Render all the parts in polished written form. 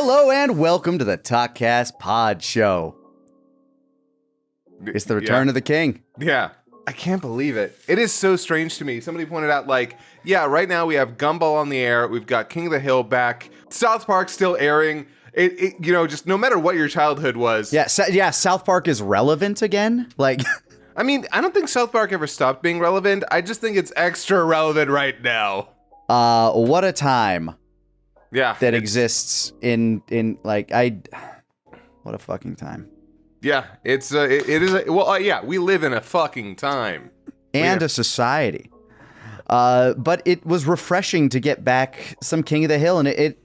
Hello and welcome to the Talkcast Pod Show. It's the return of the king. Yeah. I can't believe it. It is so strange to me. Somebody pointed out, right now we have Gumball on the air. We've got King of the Hill back. South Park still airing. Just no matter what your childhood was. Yeah, South Park is relevant again. I mean, I don't think South Park ever stopped being relevant. I just think it's extra relevant right now. What a time. Yeah. That exists what a fucking time. Yeah, we live in a fucking time. And a society. But it was refreshing to get back some King of the Hill, and it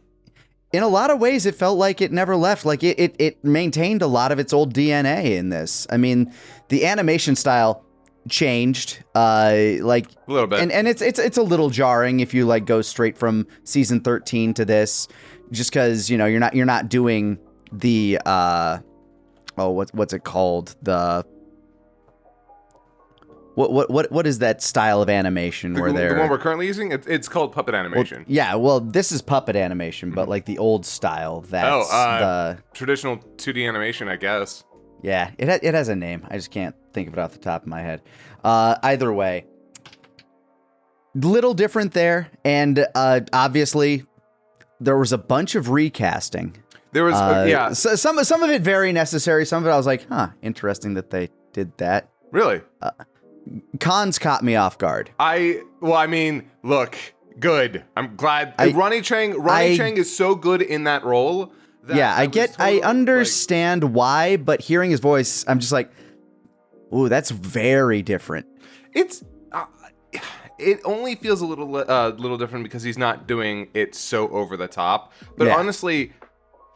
in a lot of ways, it felt like it never left. Like it maintained a lot of its old DNA in this. I mean, the animation style changed, a little bit, and it's a little jarring if you go straight from season 13 to this, just because you're not doing the what's it called, the what is that style of animation the one we're currently using? It's called puppet animation. Well, this is puppet animation, but the old style. That's the traditional 2D animation, I guess. Yeah, it has a name. I just can't think of it off the top of my head. Either way, little different there, and obviously there was a bunch of recasting. There was so some of it very necessary. Some of it I was like, interesting that they did that. Really? Cons caught me off guard. Look, good. I'm glad. Ronnie Chang is so good in that role. I understand why, but hearing his voice, I'm just like, ooh, that's very different. It only feels a little different because he's not doing it so over the top. But honestly,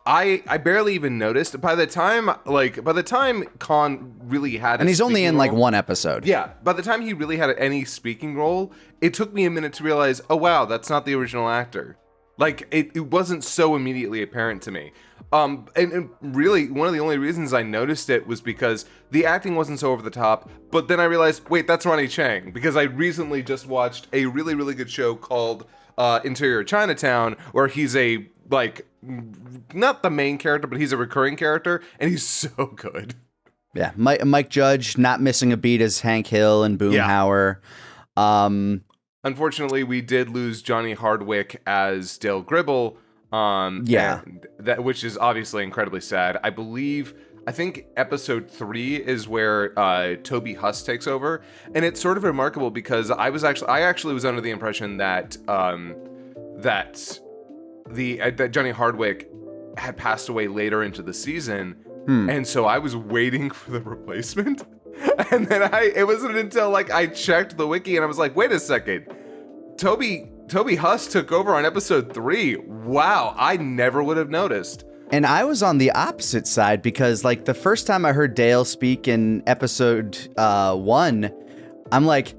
I barely even noticed. By the time Khan really had, and he's only in one episode. Yeah, by the time he really had any speaking role, it took me a minute to realize, oh wow, that's not the original actor. It wasn't so immediately apparent to me. And really, one of the only reasons I noticed it was because the acting wasn't so over the top. But then I realized, wait, that's Ronnie Chang, because I recently just watched a really, really good show called Interior Chinatown, where he's not the main character, but he's a recurring character, and he's so good. Yeah, Mike Judge not missing a beat as Hank Hill and Boomhauer. Unfortunately, we did lose Johnny Hardwick as Dale Gribble. And which is obviously incredibly sad. I think episode 3 is where Toby Huss takes over, and it's sort of remarkable because I actually was under the impression that that Johnny Hardwick had passed away later into the season, and so I was waiting for the replacement, and then it wasn't until I checked the wiki and I was like, wait a second, Toby Huss took over on episode 3. Wow, I never would have noticed. And I was on the opposite side because the first time I heard Dale speak in episode 1, I'm like,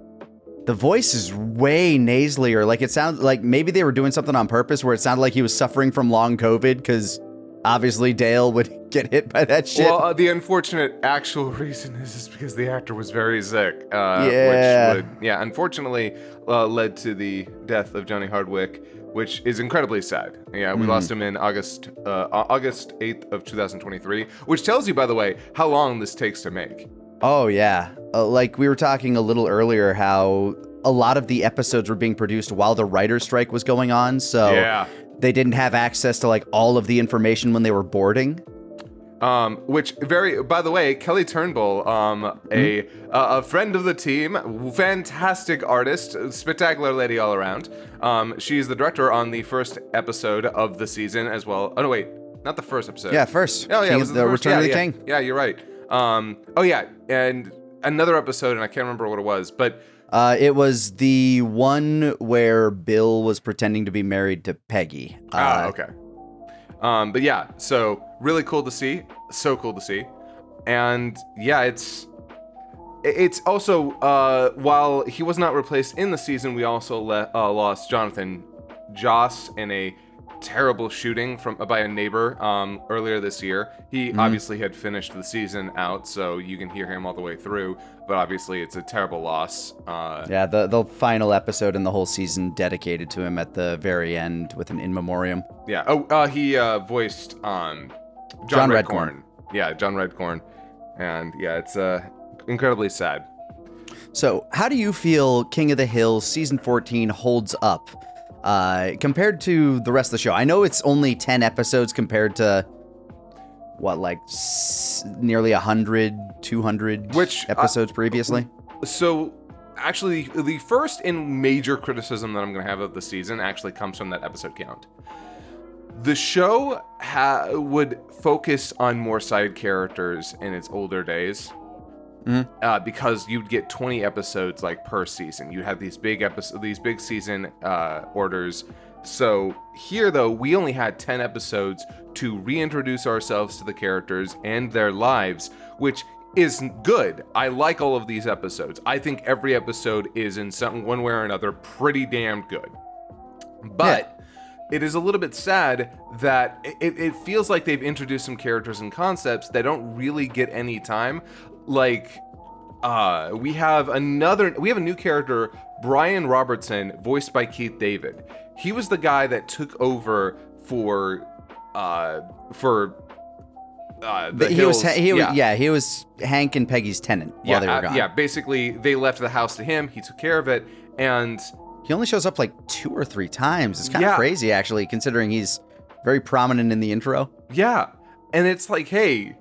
the voice is way nasalier. It sounds like maybe they were doing something on purpose where it sounded like he was suffering from long COVID, because obviously Dale would get hit by that shit. Well, the unfortunate actual reason is because the actor was very sick. Which unfortunately led to the death of Johnny Hardwick, which is incredibly sad. Yeah, we lost him in August 8th of 2023, which tells you, by the way, how long this takes to make. Oh, yeah. We were talking a little earlier how a lot of the episodes were being produced while the writer's strike was going on, so they didn't have access to all of the information when they were boarding. By the way, Kelly Turnbull, a friend of the team, fantastic artist, spectacular lady all around. She's the director on the first episode of the season as well. Oh no, wait, not the first episode. Yeah, first. Oh yeah, it was the Return of the King. Yeah, you're right. And another episode, and I can't remember what it was, but it was the one where Bill was pretending to be married to Peggy. Okay. But yeah, so really cool to see. So cool to see. And yeah, it's also, while he was not replaced in the season, we also lost Jonathan Joss in a terrible shooting by a neighbor earlier this year. He obviously had finished the season out, so you can hear him all the way through, but obviously it's a terrible loss. The final episode in the whole season dedicated to him at the very end with an in memoriam. Yeah. He voiced John Redcorn. Yeah, John Redcorn. And yeah, it's incredibly sad. So, how do you feel King of the Hill Season 14 holds up compared to the rest of the show? I know it's only 10 episodes compared to, nearly 100, 200 episodes previously? So, actually, the first and major criticism that I'm going to have of the season actually comes from that episode count. The show would focus on more side characters in its older days. Because you'd get 20 episodes per season. You have these big season orders. So here, though, we only had 10 episodes to reintroduce ourselves to the characters and their lives, which is good. I like all of these episodes. I think every episode is in one way or another pretty damn good. But it is a little bit sad that it feels like they've introduced some characters and concepts that don't really get any time. We have a new character, Brian Robertson, voiced by Keith David. He was the guy that took over for the Hills. He was Hank and Peggy's tenant while they were gone. Basically they left the house to him. He took care of it, and he only shows up 2 or 3 times. It's kind of crazy, actually, considering he's very prominent in the intro. Yeah, and it's hey,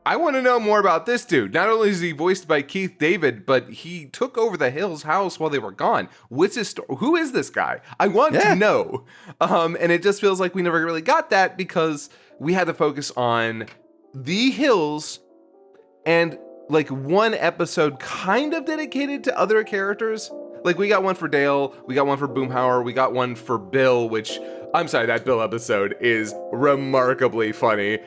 I want to know more about this dude. Not only is he voiced by Keith David, but he took over the Hills house while they were gone. What's his story? Who is this guy? I want to know. And it just feels like we never really got that because we had to focus on the Hills and one episode kind of dedicated to other characters. We got one for Dale, we got one for Boomhauer, we got one for Bill, which, I'm sorry, that Bill episode is remarkably funny.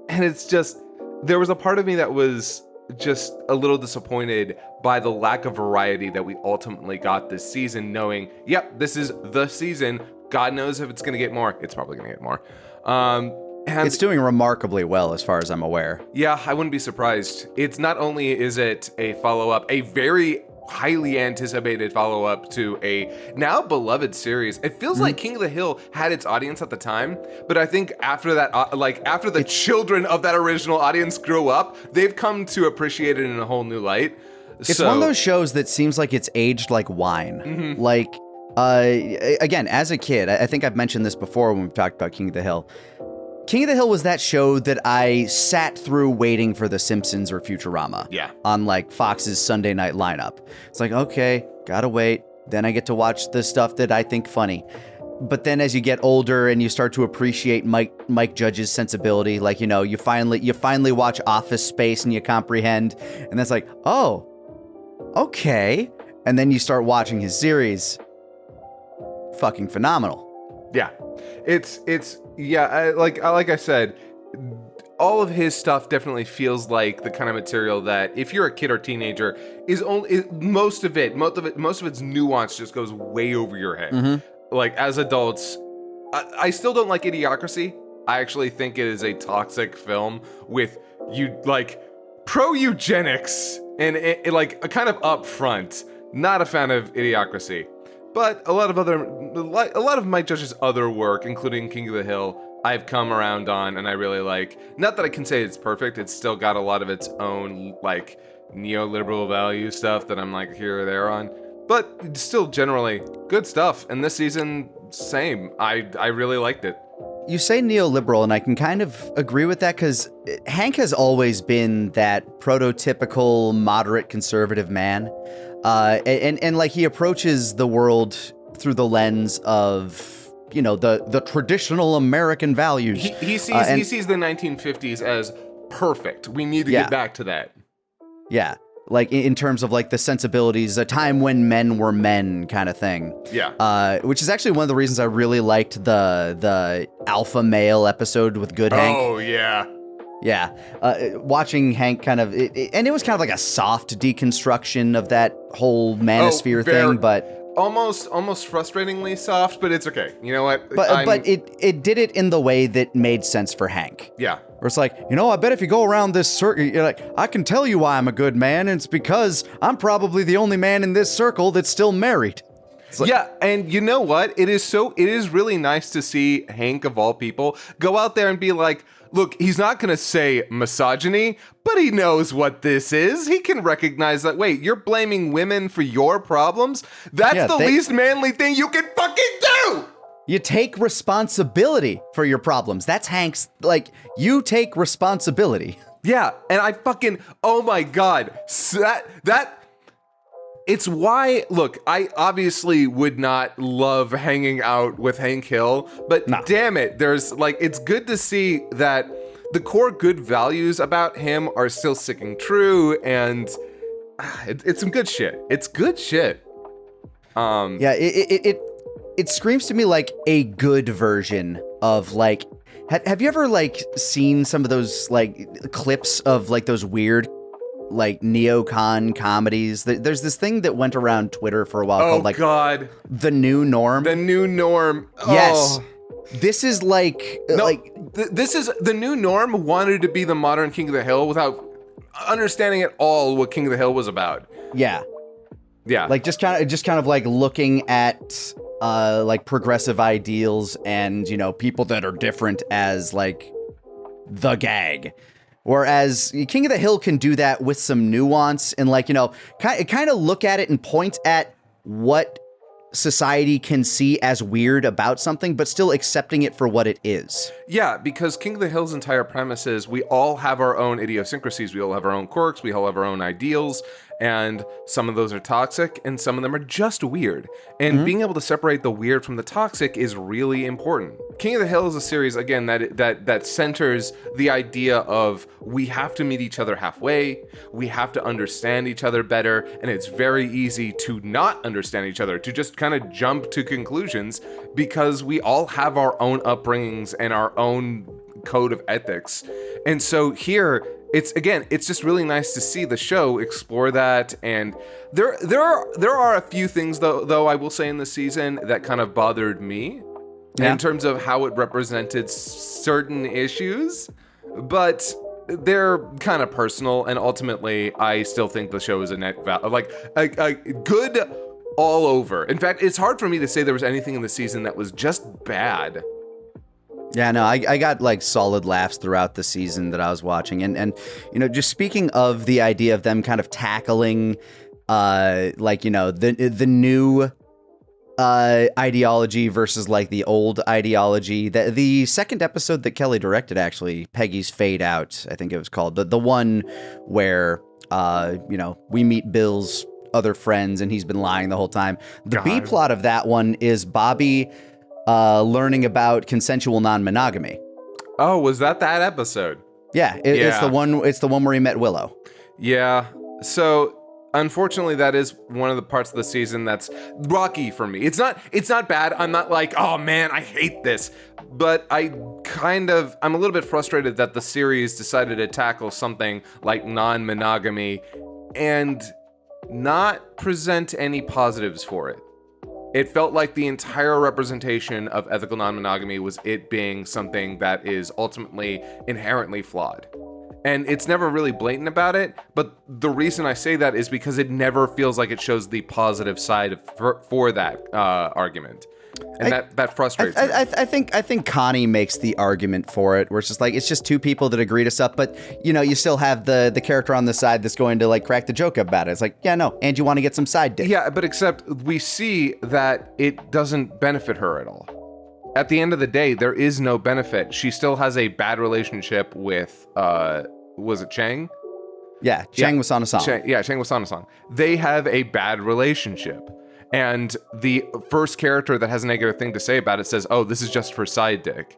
And it's just, there was a part of me that was just a little disappointed by the lack of variety that we ultimately got this season, knowing, this is the season. God knows if it's going to get more. It's probably going to get more. And it's doing remarkably well as far as I'm aware. Yeah, I wouldn't be surprised. It's not only is it a follow-up, a very highly anticipated follow-up to a now beloved series. It feels like King of the Hill had its audience at the time, but I think after that, after the children of that original audience grew up, they've come to appreciate it in a whole new light. It's one of those shows that seems like it's aged like wine. Again, as a kid, I think I've mentioned this before when we've talked about King of the Hill. King of the Hill was that show that I sat through waiting for The Simpsons or Futurama. Yeah. On Fox's Sunday night lineup. It's okay, gotta wait. Then I get to watch the stuff that I think funny. But then as you get older and you start to appreciate Mike Judge's sensibility, you finally watch Office Space and you comprehend, and that's oh, okay. And then you start watching his series. Fucking phenomenal. Yeah. Like I said, all of his stuff definitely feels like the kind of material that if you're a kid or teenager most of its nuance just goes way over your head. As adults, I still don't like Idiocracy. I actually think it is a toxic film with pro-eugenics and a kind of upfront. Not a fan of Idiocracy. But a lot of Mike Judge's other work, including King of the Hill, I've come around on and I really like. Not that I can say it's perfect, it's still got a lot of its own neoliberal value stuff that I'm here or there on. But still generally good stuff. And this season, same. I really liked it. You say neoliberal, and I can kind of agree with that because Hank has always been that prototypical moderate conservative man. And he approaches the world through the lens of, the traditional American values. He sees the 1950s as perfect. We need to get back to that. Yeah. In terms of the sensibilities, a time when men were men kind of thing. Yeah. Which is actually one of the reasons I really liked the alpha male episode with Good Hank. Oh, yeah. Yeah, watching Hank kind of, and it was kind of a soft deconstruction of that whole manosphere thing, but almost frustratingly soft, but it's okay. You know what? But it did it in the way that made sense for Hank. Yeah. Where it's like, I bet if you go around this circle, you're like, I can tell you why I'm a good man, and it's because I'm probably the only man in this circle that's still married. Like, yeah, and you know what? It is really nice to see Hank, of all people, go out there and be like, look, he's not going to say misogyny, but he knows what this is. He can recognize that, wait, you're blaming women for your problems? That's the least manly thing you can fucking do! You take responsibility for your problems. That's Hank's, like, you take responsibility. Yeah, and I fucking, oh my God. It's why, look, I obviously would not love hanging out with Hank Hill, but damn it, it's good to see that the core good values about him are still sticking true, and it's some good shit. It's good shit. Yeah, it screams to me like a good version of, like, have you ever, like, seen some of those, like, clips of, like, those weird, like, neocon comedies? There's this thing that went around Twitter for a while called, like, God, The New Norm. The New Norm. Yes. This is like, this is the New Norm wanted to be the modern King of the Hill without understanding at all what King of the Hill was about. Yeah. Yeah. Like, just kind of like looking at like progressive ideals and, people that are different as, like, the gag. Whereas King of the Hill can do that with some nuance and, like, kind of look at it and point at what society can see as weird about something, but still accepting it for what it is. Yeah, because King of the Hill's entire premise is we all have our own idiosyncrasies, we all have our own quirks, we all have our own ideals, and some of those are toxic, and some of them are just weird. And being able to separate the weird from the toxic is really important. King of the Hill is a series, again, that centers the idea of we have to meet each other halfway, we have to understand each other better, and it's very easy to not understand each other, to just kind of jump to conclusions, because we all have our own upbringings and our own code of ethics. And so here, it's just really nice to see the show explore that. And there are a few things though I will say in this season that kind of bothered me in terms of how it represented certain issues, but they're kind of personal, and ultimately I still think the show is a net a good all over. In fact, it's hard for me to say there was anything in the season that was just bad. Yeah, no, I got, like, solid laughs throughout the season that I was watching. And just speaking of the idea of them kind of tackling, the new ideology versus, like, the old ideology. The second episode that Kelly directed, actually, Peggy's Fade Out, I think it was called. The one where, we meet Bill's other friends and he's been lying the whole time. The B plot of that one is Bobby learning about consensual non-monogamy. Oh, was that episode? Yeah, it's the one. It's the one where he met Willow. Yeah. So unfortunately, that is one of the parts of the season that's rocky for me. It's not bad. I'm not like, oh man, I hate this. But I'm a little bit frustrated that the series decided to tackle something like non-monogamy and not present any positives for it. It felt like the entire representation of ethical non-monogamy was it being something that is ultimately inherently flawed. And it's never really blatant about it, but the reason I say that is because it never feels like it shows the positive side for that argument. And that frustrates me. I think Connie makes the argument for it, where it's just like, it's just two people that agree to stuff, but you still have the character on the side that's going to, like, crack the joke about it. It's like, yeah, no, and you want to get some side dick. Yeah, but except we see that it doesn't benefit her at all. At the end of the day, there is no benefit. She still has a bad relationship with, was it Chang? Yeah, Chang Wasana-san. Chang Wasana-san. They have a bad relationship. And the first character that has a negative thing to say about it says, oh, this is just for side dick.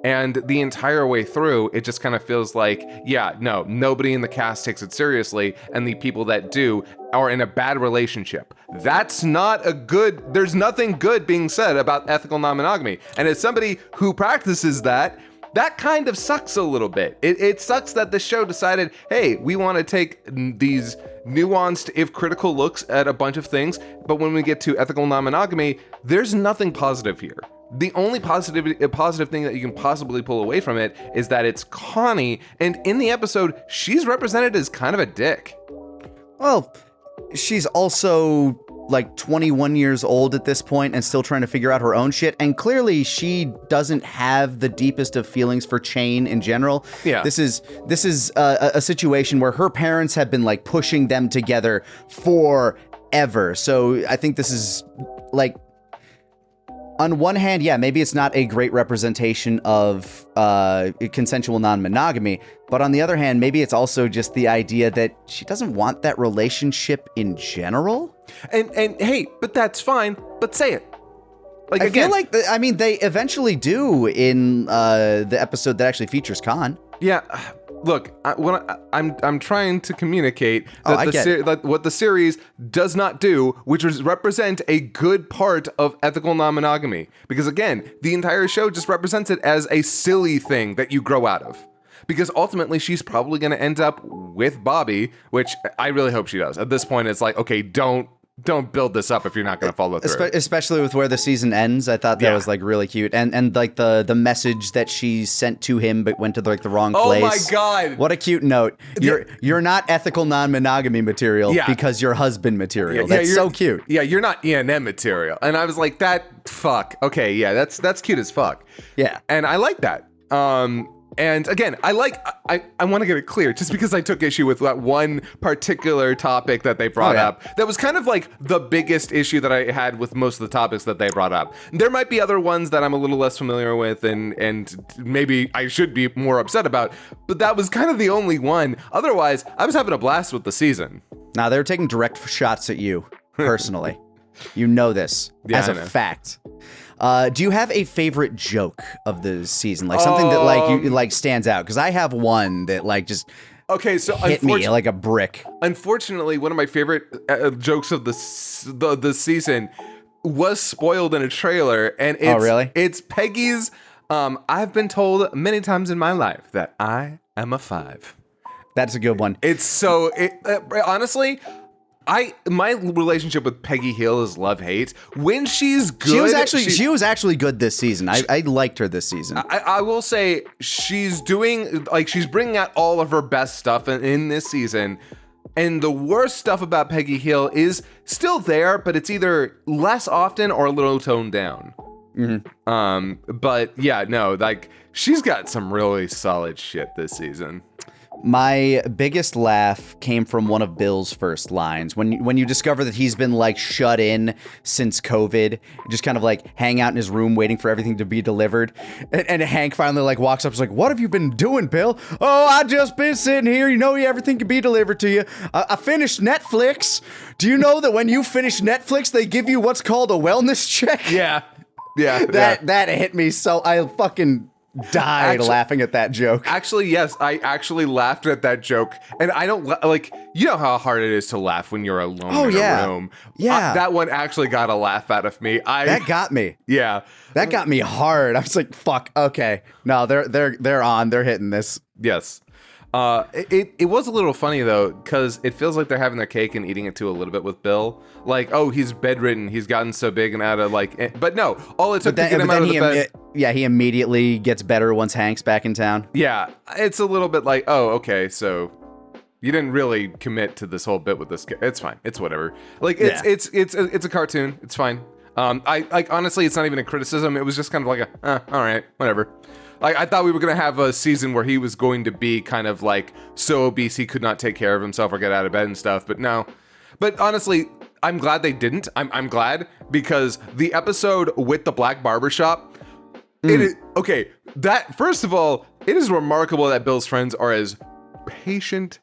And the entire way through, it just kind of feels like, yeah, no, nobody in the cast takes it seriously, and the people that do are in a bad relationship. That's not there's nothing good being said about ethical non-monogamy. And as somebody who practices that, that kind of sucks a little bit. It sucks that the show decided, hey, we want to take these nuanced, if critical, looks at a bunch of things, but when we get to ethical non-monogamy, there's nothing positive here. The only positive thing that you can possibly pull away from it is that it's Connie, and in the episode, she's represented as kind of a dick. Well, she's also like 21 years old at this point and still trying to figure out her own shit. And clearly she doesn't have the deepest of feelings for Chain in general. Yeah. This is a situation where her parents have been like pushing them together forever. So I think this is like, on one hand, yeah, maybe it's not a great representation of consensual non-monogamy, but on the other hand, maybe it's also just the idea that she doesn't want that relationship in general. And hey, but that's fine, but say it. Like, I again, feel like, they eventually do in the episode that actually features Khan. Yeah, look, I'm trying to communicate that what the series does not do, which is represent a good part of ethical non-monogamy. Because again, the entire show just represents it as a silly thing that you grow out of. Because ultimately, she's probably going to end up with Bobby, which I really hope she does. At this point, it's like, okay, don't build this up if you're not going to follow through. Especially with where the season ends. I thought that was like really cute. And like the message that she sent to him but went to like the wrong place. Oh my God. What a cute note. You're not ethical non-monogamy material because you're husband material. That's so cute. Yeah, you're not E&M material. And I was like, fuck. Okay, yeah, that's cute as fuck. Yeah. And I like that. And again, I want to get it clear, just because I took issue with that one particular topic that they brought up. That was kind of like the biggest issue that I had with most of the topics that they brought up. There might be other ones that I'm a little less familiar with and maybe I should be more upset about, but that was kind of the only one. Otherwise, I was having a blast with the season. Now, they were taking direct shots at you, personally. You know this as a fact. Do you have a favorite joke of the season? Like something that like you like stands out? Because I have one that like just hit me like a brick. Unfortunately, one of my favorite jokes of the season was spoiled in a trailer, and it's Peggy's. I've been told many times in my life that I am a 5. That's a good one. It's so honestly. My relationship with Peggy Hill is love-hate. When she's good, she was actually good this season. I liked her this season. I will say she's bringing out all of her best stuff in this season. And the worst stuff about Peggy Hill is still there, but it's either less often or a little toned down. Mm-hmm. But yeah, no, like she's got some really solid shit this season. My biggest laugh came from one of Bill's first lines. When you discover that he's been like shut in since COVID, just kind of like hang out in his room waiting for everything to be delivered. And Hank finally like walks up and is like, "What have you been doing, Bill?" "Oh, I just been sitting here. You know, everything can be delivered to you. I finished Netflix. Do you know that when you finish Netflix, they give you what's called a wellness check?" Yeah. That hit me so I fucking died laughing at that joke. Actually, yes, I actually laughed at that joke, and I don't like. You know how hard it is to laugh when you're alone in a room. Yeah, that one actually got a laugh out of me. That got me. Yeah, that got me hard. I was like, "Fuck, okay, no, they're on. They're hitting this." Yes. It was a little funny though, because it feels like they're having their cake and eating it too a little bit with Bill. Like, oh, he's bedridden, he's gotten so big and out of like, but no, all it took to get him out of the bed. He immediately gets better once Hank's back in town. Yeah, it's a little bit like, oh, okay, so you didn't really commit to this whole bit with this. It's fine, it's whatever. Like, it's a cartoon. It's fine. I like honestly, it's not even a criticism. It was just kind of like all right, whatever. Like, I thought we were going to have a season where he was going to be kind of like so obese he could not take care of himself or get out of bed and stuff, but no. But honestly, I'm glad they didn't. I'm glad, because the episode with the black barbershop, that first of all, it is remarkable that Bill's friends are as patient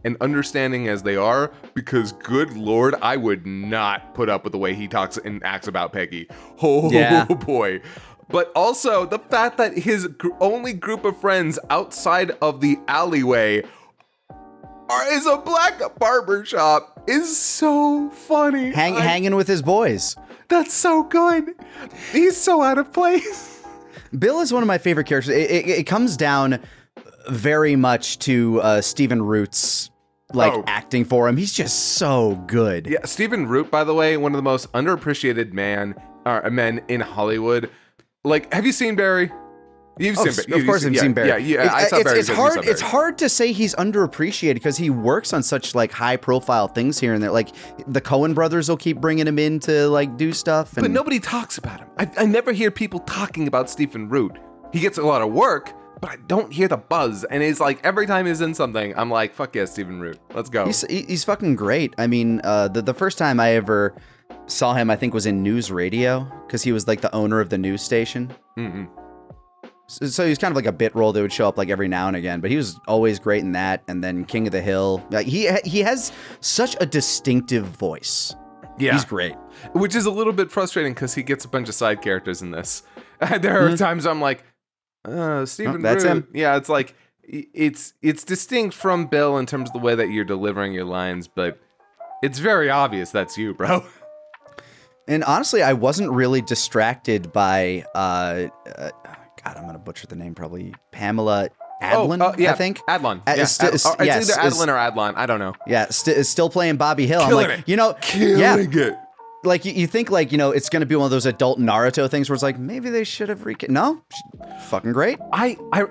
and understanding as they are, because good Lord, I would not put up with the way he talks and acts about Peggy. Oh boy. But also the fact that his only group of friends outside of the alleyway is a black barbershop is so funny. Hanging with his boys. That's so good. He's so out of place. Bill is one of my favorite characters. It comes down very much to Stephen Root's acting for him. He's just so good. Yeah, Stephen Root, by the way, one of the most underappreciated men in Hollywood. Like, have you seen Barry? You've seen Barry. Of course, I've seen Barry. Yeah, I saw Barry. It's hard to say he's underappreciated because he works on such high profile things here and there. Like the Coen brothers will keep bringing him in to do stuff. But nobody talks about him. I never hear people talking about Stephen Root. He gets a lot of work, but I don't hear the buzz. And it's like every time he's in something, I'm like, fuck yeah, Stephen Root. Let's go. He's fucking great. I mean, the first time I ever saw him, I think, was in News Radio because he was the owner of the news station. Mm-hmm. So he was kind of a bit role that would show up every now and again, but he was always great in that. And then King of the Hill. He has such a distinctive voice. Yeah. He's great. Which is a little bit frustrating because he gets a bunch of side characters in this. There are times I'm like, Stephen that's Root. him. Yeah, it's distinct from Bill in terms of the way that you're delivering your lines, but it's very obvious that's you, bro. And honestly, I wasn't really distracted by God, I'm gonna butcher the name probably. Pamela Adlon, I think. Adlon. It's either Adlon or Adlon. I don't know. Yeah, is still playing Bobby Hill. Killing I'm it. Killing it. You think it's gonna be one of those adult Naruto things where it's maybe they should have No, fucking great.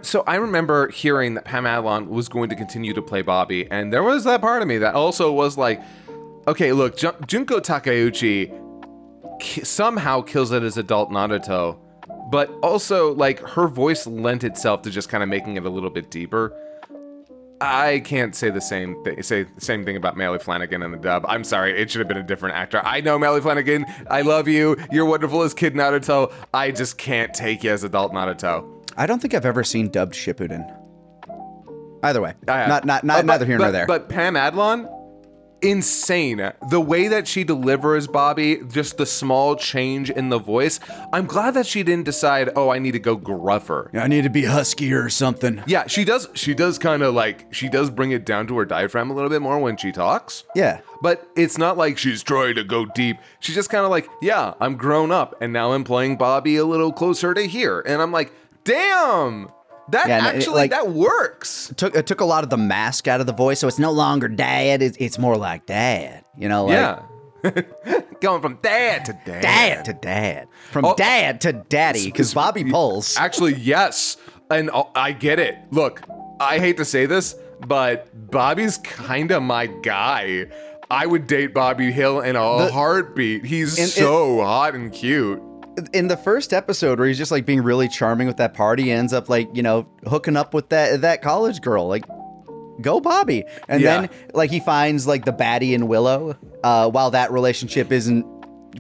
So I remember hearing that Pam Adlon was going to continue to play Bobby, and there was that part of me that also was like, okay, look, Junko Takeuchi somehow kills it as adult Naruto. But also, her voice lent itself to just kind of making it a little bit deeper. I can't say the same thing about Melly Flanagan in the dub. I'm sorry, it should have been a different actor. I know Melly Flanagan. I love you. You're wonderful as Kid Naruto. I just can't take you as adult Naruto. I don't think I've ever seen dubbed Shippuden. Either way, neither here nor there. But Pam Adlon, insane. The way that she delivers Bobby, just the small change in the voice. I'm glad that she didn't decide, I need to go gruffer. I need to be huskier or something. Yeah, she does kind of she does bring it down to her diaphragm a little bit more when she talks. Yeah. But it's not like she's trying to go deep. She's just kind of yeah, I'm grown up and now I'm playing Bobby a little closer to here. And I'm like, damn. That works. It took a lot of the mask out of the voice, so it's no longer dad. It's more like dad. Yeah. Going from dad to dad. Dad to dad. From dad to daddy, because Bobby pulls. Actually, yes. And I get it. Look, I hate to say this, but Bobby's kind of my guy. I would date Bobby Hill in a heartbeat. He's so hot and cute. In the first episode where he's just being really charming with that party, he ends up hooking up with that college girl. Go Bobby. And then he finds the baddie in Willow, while that relationship isn't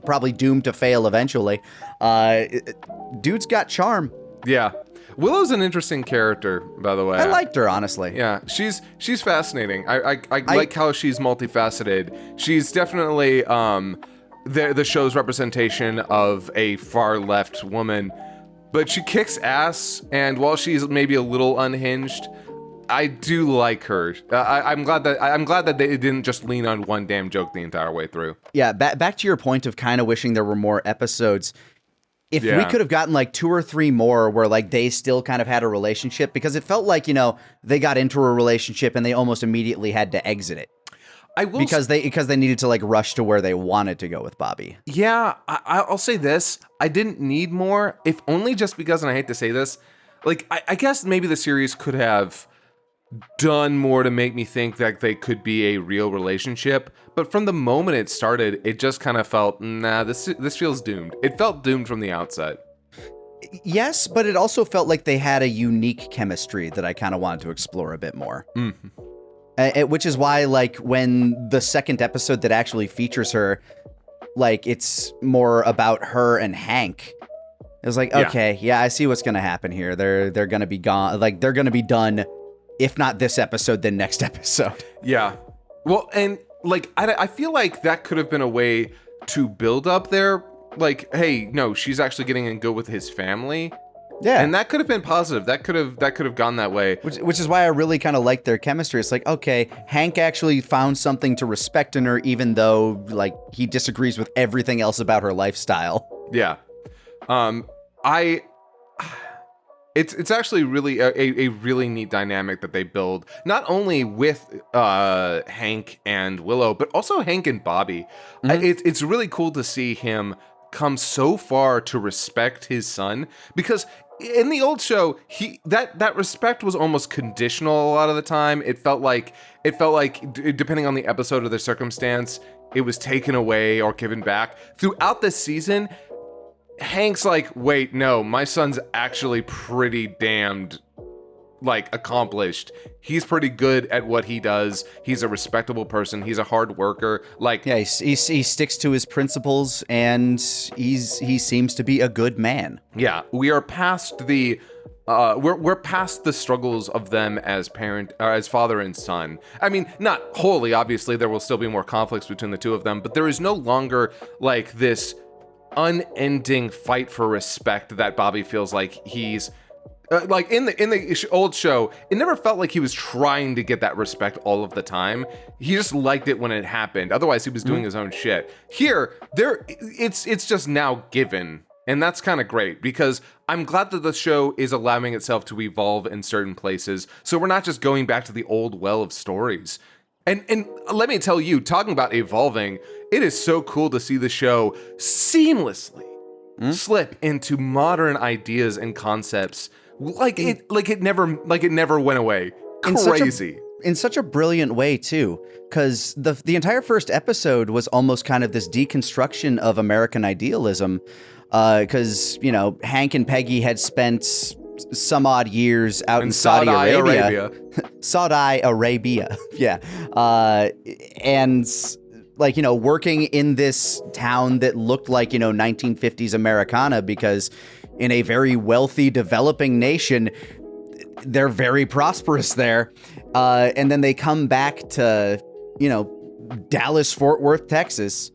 probably doomed to fail eventually. Dude's got charm. Yeah. Willow's an interesting character, by the way. I liked her, honestly. Yeah, she's fascinating. I like how she's multifaceted. She's definitely the show's representation of a far left woman, but she kicks ass. And while she's maybe a little unhinged, I do like her. I'm glad that they didn't just lean on one damn joke the entire way through. Yeah, back to your point of kind of wishing there were more episodes. If we could have gotten 2 or 3 more where they still kind of had a relationship, because it felt they got into a relationship and they almost immediately had to exit it. Because they needed to rush to where they wanted to go with Bobby. Yeah, I'll say this. I didn't need more, if only just because, and I hate to say this, I guess maybe the series could have done more to make me think that they could be a real relationship. But from the moment it started, it just kind of felt, this feels doomed. It felt doomed from the outset. Yes, but it also felt like they had a unique chemistry that I kind of wanted to explore a bit more. Mm-hmm. Which is why, when the second episode that actually features her, it's more about her and Hank. It was okay, I see what's gonna happen here. They're gonna be gone. They're gonna be done. If not this episode, then next episode. Yeah. Well, and I feel like that could have been a way to build up their hey, no, she's actually getting in good with his family. Yeah. And that could have been positive. That could have gone that way. Which is why I really kind of like their chemistry. It's okay, Hank actually found something to respect in her, even though he disagrees with everything else about her lifestyle. Yeah. It's actually really a really neat dynamic that they build, not only with Hank and Willow, but also Hank and Bobby. It's really cool to see him come so far to respect his son, because in the old show, that respect was almost conditional a lot of the time. It felt like depending on the episode or the circumstance, it was taken away or given back. Throughout the season, Hank's like, wait, no, my son's actually pretty damned, like, accomplished. He's pretty good at what he does. He's a respectable person. He's a hard worker. Like, yeah, he sticks to his principles, and he seems to be a good man. Yeah, we are past the we're past the struggles of them as father and son. I mean, not wholly, obviously. There will still be more conflicts between the two of them, but there is no longer like this unending fight for respect that Bobby feels like he's like in the old show. It never felt like he was trying to get that respect all of the time. He just liked it when it happened. Otherwise, he was doing his own shit. Here, it's just now given, and that's kind of great, because I'm glad that the show is allowing itself to evolve in certain places. So we're not just going back to the old well of stories. And let me tell you, talking about evolving, it is so cool to see the show seamlessly slip into modern ideas and concepts like it never went away. Crazy. In such a brilliant way too, because the entire first episode was almost kind of this deconstruction of American idealism, because Hank and Peggy had spent some odd years out in Saudi Arabia. Saudi Arabia. Yeah. And like, working in this town that looked like, 1950s Americana, because in a very wealthy, developing nation, they're very prosperous there. And then they come back to, Dallas, Fort Worth, Texas,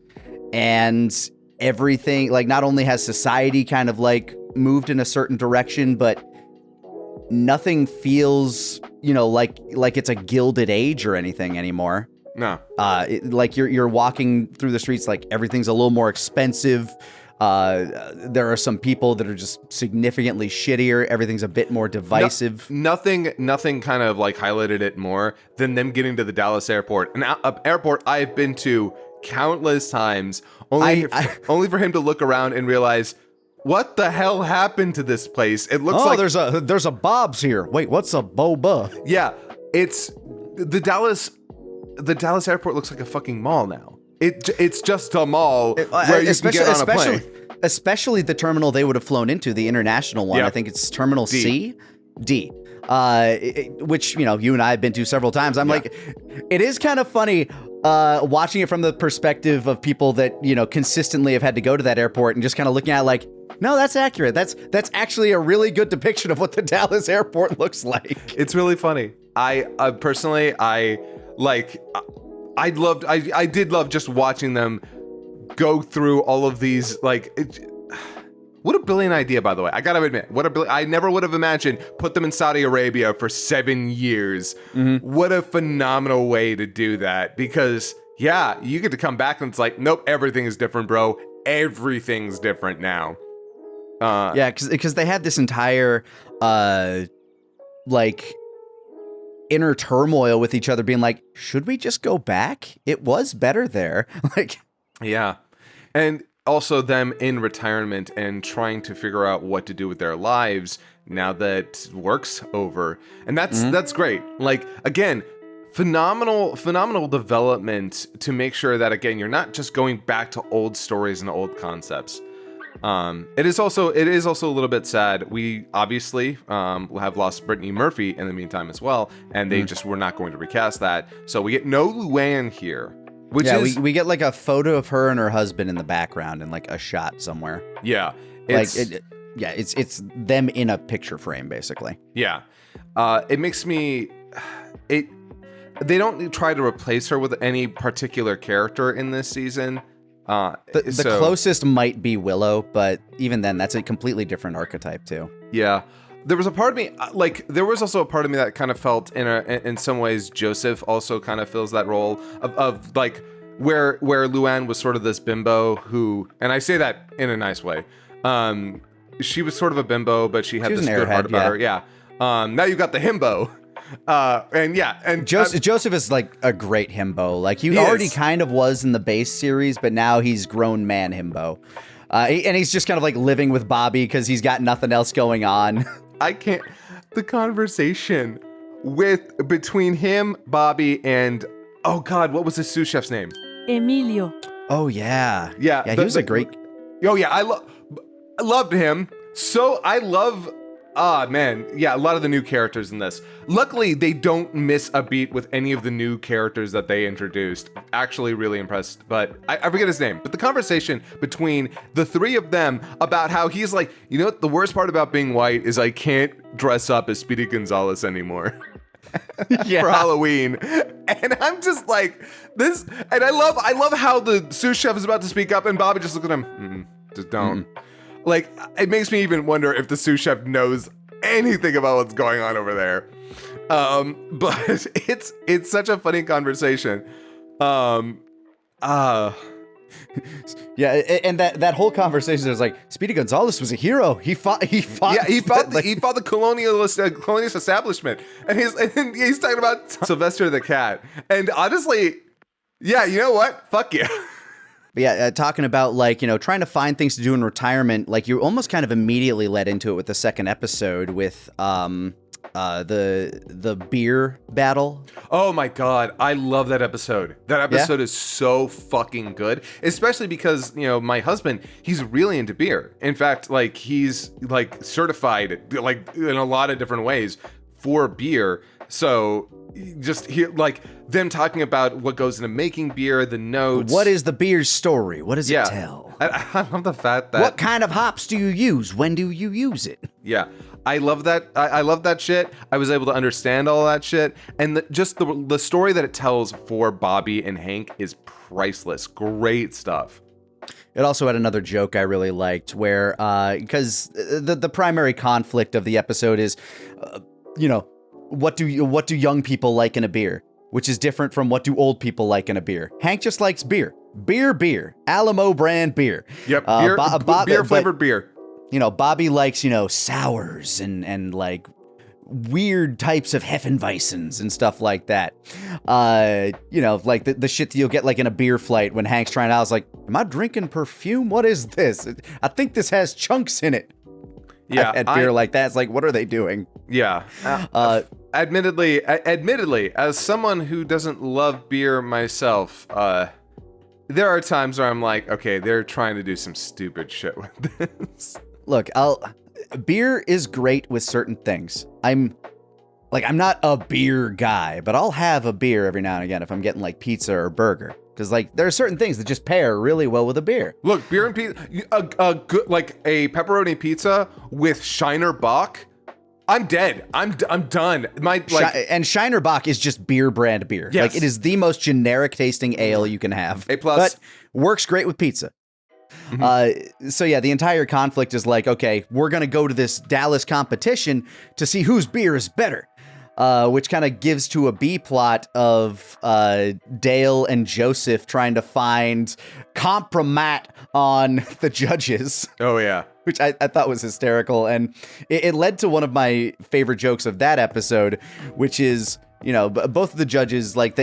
and everything, like, not only has society kind of like moved in a certain direction, but nothing feels, like it's a gilded age or anything anymore. No. Like you're walking through the streets, like everything's a little more expensive. There are some people that are just significantly shittier. Everything's a bit more divisive. Nothing kind of like highlighted it more than them getting to the Dallas airport, an airport I've been to countless times, only for him to look around and realize, what the hell happened to this place? It looks like there's a Bob's here. Wait, what's a boba? Yeah, it's the Dallas airport looks like a fucking mall now. It's just a mall where you can get on a plane. Especially the terminal they would have flown into, the international one. Yep. I think it's Terminal D. Which you and I have been to several times. I'm like, it is kind of funny watching it from the perspective of people that consistently have had to go to that airport and just kind of looking at it like, no, that's accurate. That's actually a really good depiction of what the Dallas airport looks like. It's really funny. I personally, I did love just watching them go through all of these, like, what a brilliant idea, by the way. I gotta admit, I never would have imagined put them in Saudi Arabia for 7 years. Mm-hmm. What a phenomenal way to do that, because you get to come back and it's like, nope, everything is different, bro. Everything's different now. Because they had this entire inner turmoil with each other, being like, should we just go back? It was better there. And also them in retirement and trying to figure out what to do with their lives now that work's over. And that's great. Like, again, phenomenal development to make sure that, again, you're not just going back to old stories and old concepts. It is also a little bit sad. We obviously have lost Brittany Murphy in the meantime as well, and they just were not going to recast that. So we get no Luann here, which is we get like a photo of her and her husband in the background and like a shot somewhere. Yeah, it's them in a picture frame basically. Yeah, it makes me They don't try to replace her with any particular character in this season. The closest might be Willow, but even then, that's a completely different archetype too. Yeah, there was a part of me, there was also a part of me that kind of felt in some ways Joseph also kind of fills that role of like where Luann was sort of this bimbo who, and I say that in a nice way, she was sort of a bimbo, but she had was this an good heart airhead, about her. Yeah. Now you got the himbo. And Joseph is like a great himbo. Like he already kind of was in the base series, but now he's grown man himbo. And he's just kind of like living with Bobby because he's got nothing else going on. I can't. The conversation between him, Bobby, and oh god, what was the sous chef's name? Emilio. Oh yeah, yeah. He was a great. Oh yeah, I loved him. So I love. Ah, man. Yeah, a lot of the new characters in this. Luckily, they don't miss a beat with any of the new characters that they introduced. Actually, really impressed. But I forget his name. But the conversation between the three of them about how he's like, you know what? The worst part about being white is I can't dress up as Speedy Gonzalez anymore. For Halloween. And I'm just like, this. And I love how the sous chef is about to speak up and Bobby just look at him. Just don't. Like, it makes me even wonder if the sous chef knows anything about what's going on over there. But it's such a funny conversation. Yeah, and that whole conversation is like, Speedy Gonzalez was a hero. He fought. Yeah, he fought the colonialist establishment, and he's talking about Sylvester the cat. And honestly, yeah, you know what? Fuck you. But yeah, talking about like, you know, trying to find things to do in retirement, like you almost kind of immediately led into it with the second episode with the beer battle. Oh my god, I love that episode. That episode is so fucking good, especially because, you know, my husband, he's really into beer. In fact, like he's like certified like in a lot of different ways for beer. So just hear like them talking about what goes into making beer, the notes. What is the beer's story? What does it tell? I love the fact that what kind of hops do you use? When do you use it? Yeah, I love that. I love that shit. I was able to understand all that shit, and just the story that it tells for Bobby and Hank is priceless. Great stuff. It also had another joke I really liked, where because the primary conflict of the episode is, you know, what do young people like in a beer, which is different from what do old people like in a beer. Hank just likes beer, Alamo brand beer. Yep, beer flavored beer. You know, Bobby likes, you know, sours and like weird types of Hefeweizens and stuff like that. You know, like the shit that you'll get like in a beer flight when Hank's trying out. I was like, am I drinking perfume? What is this? I think this has chunks in it. Yeah, at beer like that, it's like, what are they doing? Yeah. Admittedly, as someone who doesn't love beer myself, there are times where I'm like, okay, they're trying to do some stupid shit with this. Look, beer is great with certain things. I'm not a beer guy, but I'll have a beer every now and again if I'm getting like pizza or burger. Because like there are certain things that just pair really well with a beer. Look, beer and pizza, a good like a pepperoni pizza with Shiner Bock. I'm dead. I'm done. And Shiner Bock is just beer brand beer. Yes. Like it is the most generic tasting ale you can have. A+. But works great with pizza. Mm-hmm. So yeah, the entire conflict is like, okay, we're gonna go to this Dallas competition to see whose beer is better. Which kind of gives to a B plot of Dale and Joseph trying to find compromat on the judges. Oh, yeah. Which I thought was hysterical. And it led to one of my favorite jokes of that episode, which is, you know, both of the judges, like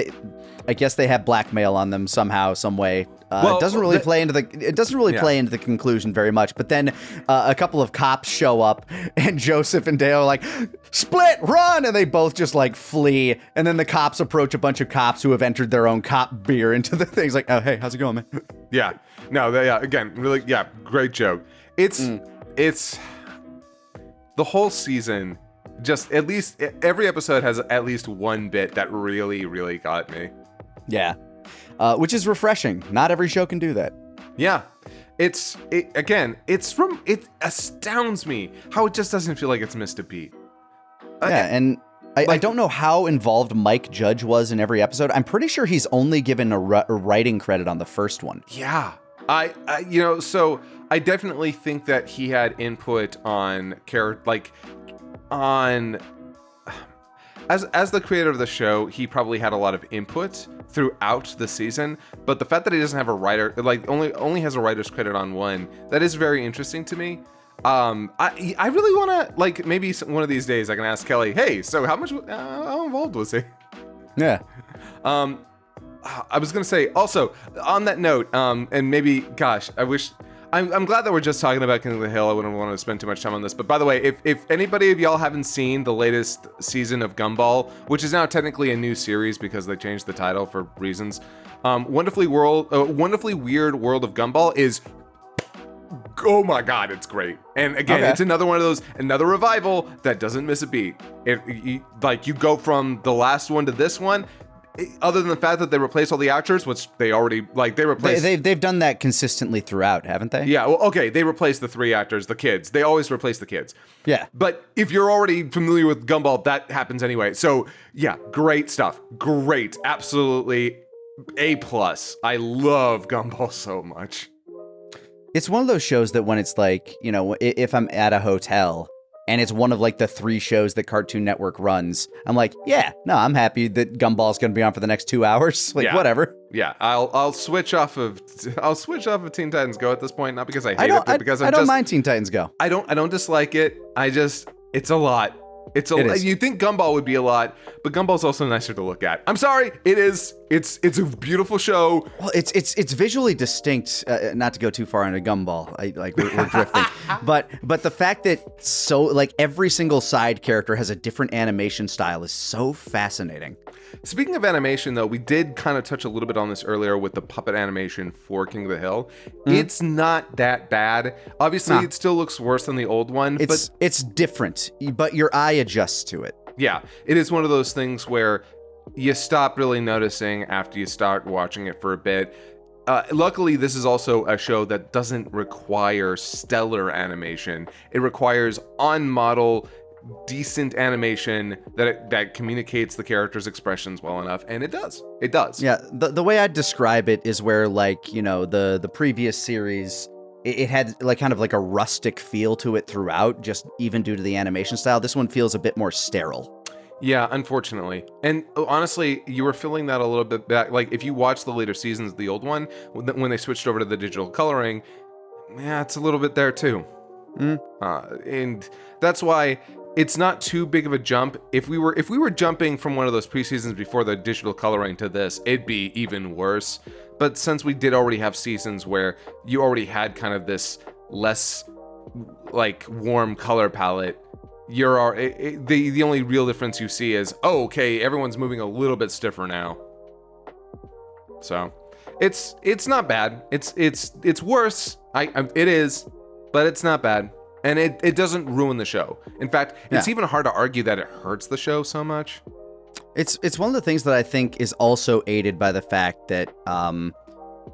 I guess they have blackmail on them somehow, some way. It doesn't really play into the conclusion very much. But then a couple of cops show up, and Joseph and Dale are like, "Split, run!" And they both just like flee. And then the cops approach a bunch of cops who have entered their own cop beer into the things. Like, "Oh, hey, how's it going, man?" Yeah, no, again, really, yeah, great joke. It's the whole season. Just at least every episode has at least one bit that really, really got me. Yeah. Which is refreshing. Not every show can do that. Yeah. It astounds me how it just doesn't feel like it's missed a beat. Yeah, and I don't know how involved Mike Judge was in every episode. I'm pretty sure he's only given a writing credit on the first one. Yeah. So I definitely think that he had input on as the creator of the show, he probably had a lot of input throughout the season, but the fact that he doesn't have a writer, like only has a writer's credit on one, that is very interesting to me. I really want to, like, maybe one of these days I can ask Kelly, hey, so how involved was he? Yeah. I was gonna say also on that note, and maybe, gosh, I'm glad that we're just talking about King of the Hill. I wouldn't want to spend too much time on this, but by the way, if anybody of y'all haven't seen the latest season of Gumball, which is now technically a new series because they changed the title for reasons, Wonderfully Weird World of Gumball is, oh my god, it's great. And again, It's another one of those, another revival that doesn't miss a beat. You go from the last one to this one. Other than the fact that they replace all the actors, which they already, they replace. They've done that consistently throughout, haven't they? Yeah, well, okay, they replace the 3 actors, the kids. They always replace the kids. Yeah. But if you're already familiar with Gumball, that happens anyway. So, yeah, great stuff. Great. Absolutely A+. I love Gumball so much. It's one of those shows that when it's like, if I'm at a hotel and it's one of like the 3 shows that Cartoon Network runs, I'm like, yeah, no, I'm happy that Gumball's going to be on for the next 2 hours. Whatever. Yeah, I'll switch off of Teen Titans Go at this point, not because I hate it, but because I don't mind Teen Titans Go. I don't dislike it. It's a lot. It's you think Gumball would be a lot, but Gumball's also nicer to look at. I'm sorry, it is. It's a beautiful show. Well, it's visually distinct. Not to go too far into Gumball, we're drifting. but the fact that every single side character has a different animation style is so fascinating. Speaking of animation, though, we did kind of touch a little bit on this earlier with the puppet animation for King of the Hill. Mm. It's not that bad. Obviously, It still looks worse than the old one. It's different, but your eye adjusts to it. Yeah, it is one of those things where you stop really noticing after you start watching it for a bit. Luckily, this is also a show that doesn't require stellar animation. It requires on-model, decent animation that communicates the character's expressions well enough, and it does. Yeah, the way I'd describe it is where, the previous series, it had kind of like a rustic feel to it throughout, just even due to the animation style. This one feels a bit more sterile. Yeah, unfortunately. And honestly, you were feeling that a little bit back. Like, if you watch the later seasons of the old one, when they switched over to the digital coloring, yeah, it's a little bit there too. Mm. And that's why it's not too big of a jump. If we were jumping from one of those pre-seasons before the digital coloring to this, it'd be even worse. But since we did already have seasons where you already had kind of this less warm color palette, the only real difference you see is, okay, everyone's moving a little bit stiffer now. So it's not bad. It's worse. It is, but it's not bad. And it doesn't ruin the show. In fact, it's even hard to argue that it hurts the show so much. It's one of the things that I think is also aided by the fact that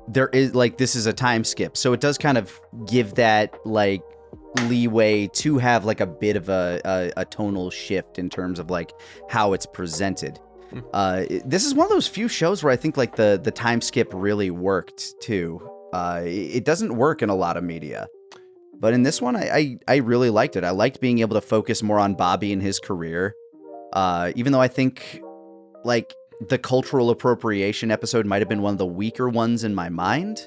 there is this is a time skip, so it does kind of give that leeway to have a bit of a tonal shift in terms of how it's presented. This is one of those few shows where I think the time skip really worked too. It doesn't work in a lot of media. But in this one, I really liked it. I liked being able to focus more on Bobby and his career. Even though I think, the cultural appropriation episode might have been one of the weaker ones in my mind.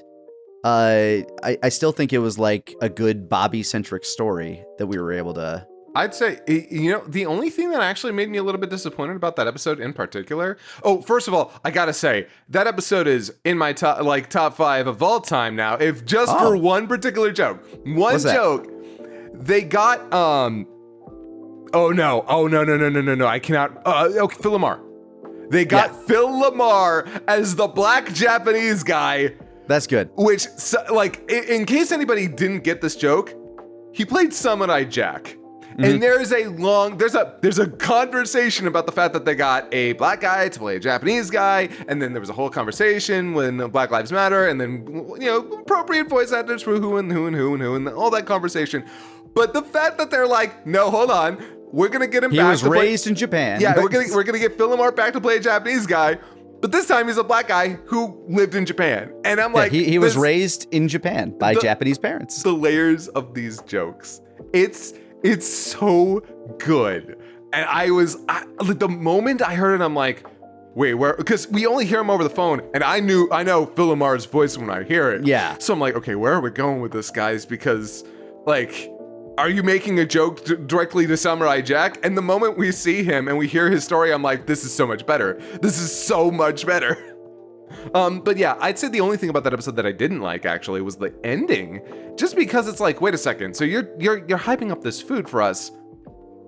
I still think it was, a good Bobby-centric story that we were able to... I'd say, the only thing that actually made me a little bit disappointed about that episode in particular... Oh, first of all, I gotta say, that episode is in my top 5 of all time now, if just for one particular joke. One joke. They got, Oh, no, I cannot... Phil Lamar. They got Phil Lamar as the black Japanese guy. That's good. Which, in case anybody didn't get this joke, he played Samurai Jack. Mm-hmm. And there's a conversation about the fact that they got a black guy to play a Japanese guy, and then there was a whole conversation when Black Lives Matter, and then appropriate voice actors for who and all that conversation. But the fact that they're no, hold on, we're gonna get him back. He was raised in Japan. Yeah, we're gonna get Phil Lamar back to play a Japanese guy. But this time he's a black guy who lived in Japan. And I'm he was raised in Japan by Japanese parents. The layers of these jokes. It's so good. And the moment I heard it, I'm like, wait, where? Because we only hear him over the phone, and I know Phil Lamar's voice when I hear it. Yeah. So I'm like, okay, where are we going with this, guys? Because are you making a joke directly to Samurai Jack? And the moment we see him and we hear his story, I'm like, this is so much better. This is so much better. But yeah, I'd say the only thing about that episode that I didn't like actually was the ending. Just because it's like, wait a second, so you're hyping up this food for us,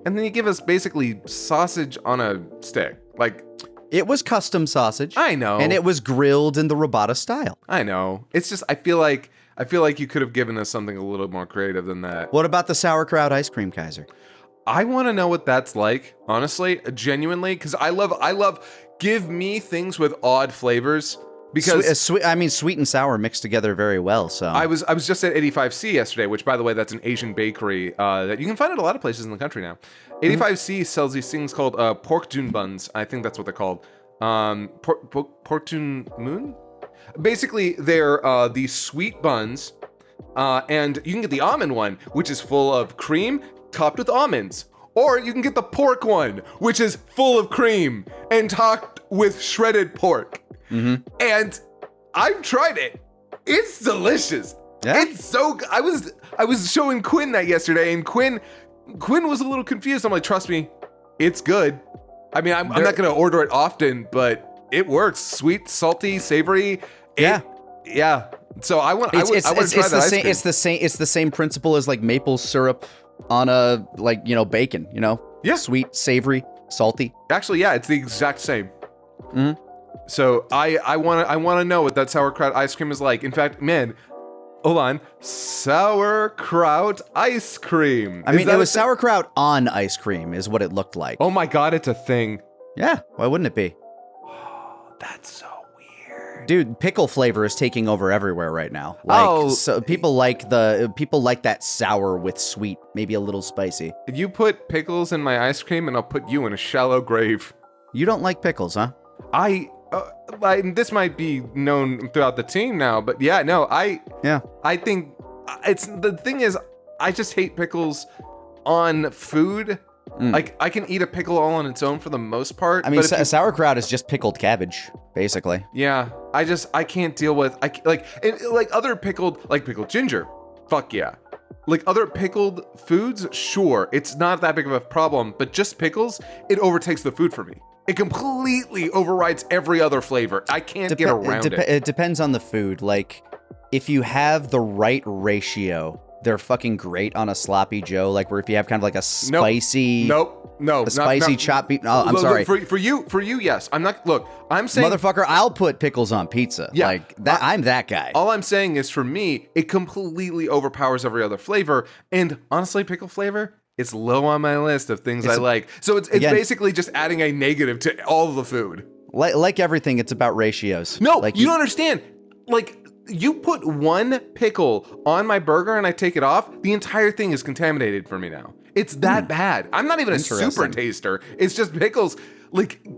and then you give us basically sausage on a stick. Like, it was custom sausage. I know. And it was grilled in the Robata style. I know. It's just I feel like you could have given us something a little more creative than that. What about the sauerkraut ice cream, Kaiser? I want to know what that's like, honestly, genuinely, because I love give me things with odd flavors. Because sweet and sour mixed together very well. So I was just at 85C yesterday, which, by the way, that's an Asian bakery that you can find at a lot of places in the country now. 85C sells these things called pork jun buns. I think that's what they're called. Pork jun moon. Basically, they're these sweet buns, and you can get the almond one, which is full of cream topped with almonds. Or you can get the pork one, which is full of cream and topped with shredded pork. And I've tried it. It's delicious. Yeah? It's so good. I was showing Quinn that yesterday, and Quinn was a little confused. I'm like, trust me, it's good. I mean, I'm not gonna order it often, but it works. Sweet, salty, savory. Yeah. So I want to try that ice cream. It's the same principle as like maple syrup on a bacon. Yeah. Sweet, savory, salty. Actually, yeah, it's the exact same. So I want to know what that sauerkraut ice cream is like. In fact, man, hold on, sauerkraut ice cream. I mean, it was sauerkraut on ice cream, is what it looked like. Oh my god, it's a thing. Yeah, why wouldn't it be? That's so weird, dude. Pickle flavor is taking over everywhere right now. So people like that sour with sweet, maybe a little spicy. If you put pickles in my ice cream, and I'll put you in a shallow grave. You don't like pickles, huh? This might be known throughout the team now, but I think the thing is, I just hate pickles on food. Like, I can eat a pickle all on its own for the most part. I mean, sauerkraut is just pickled cabbage, basically. Yeah, I can't deal with other pickled, like pickled ginger. Fuck yeah. Like other pickled foods, sure, it's not that big of a problem, but just pickles, it overtakes the food for me. It completely overrides every other flavor. I can't get around it. It depends on the food. Like, if you have the right ratio, they're fucking great on a sloppy Joe. Like, where if you have kind of like a spicy, chopped beef. No, I'm sorry. For you, yes. I'm not. Look, I'm saying, motherfucker, I'll put pickles on pizza. Yeah, like that. I'm that guy. All I'm saying is, for me, it completely overpowers every other flavor. And honestly, pickle flavor, it's low on my list of things I like. So it's basically just adding a negative to all of the food. Like everything, it's about ratios. No, like you don't understand. Like, you put one pickle on my burger and I take it off, the entire thing is contaminated for me now. It's that bad. I'm not even a super taster. It's just pickles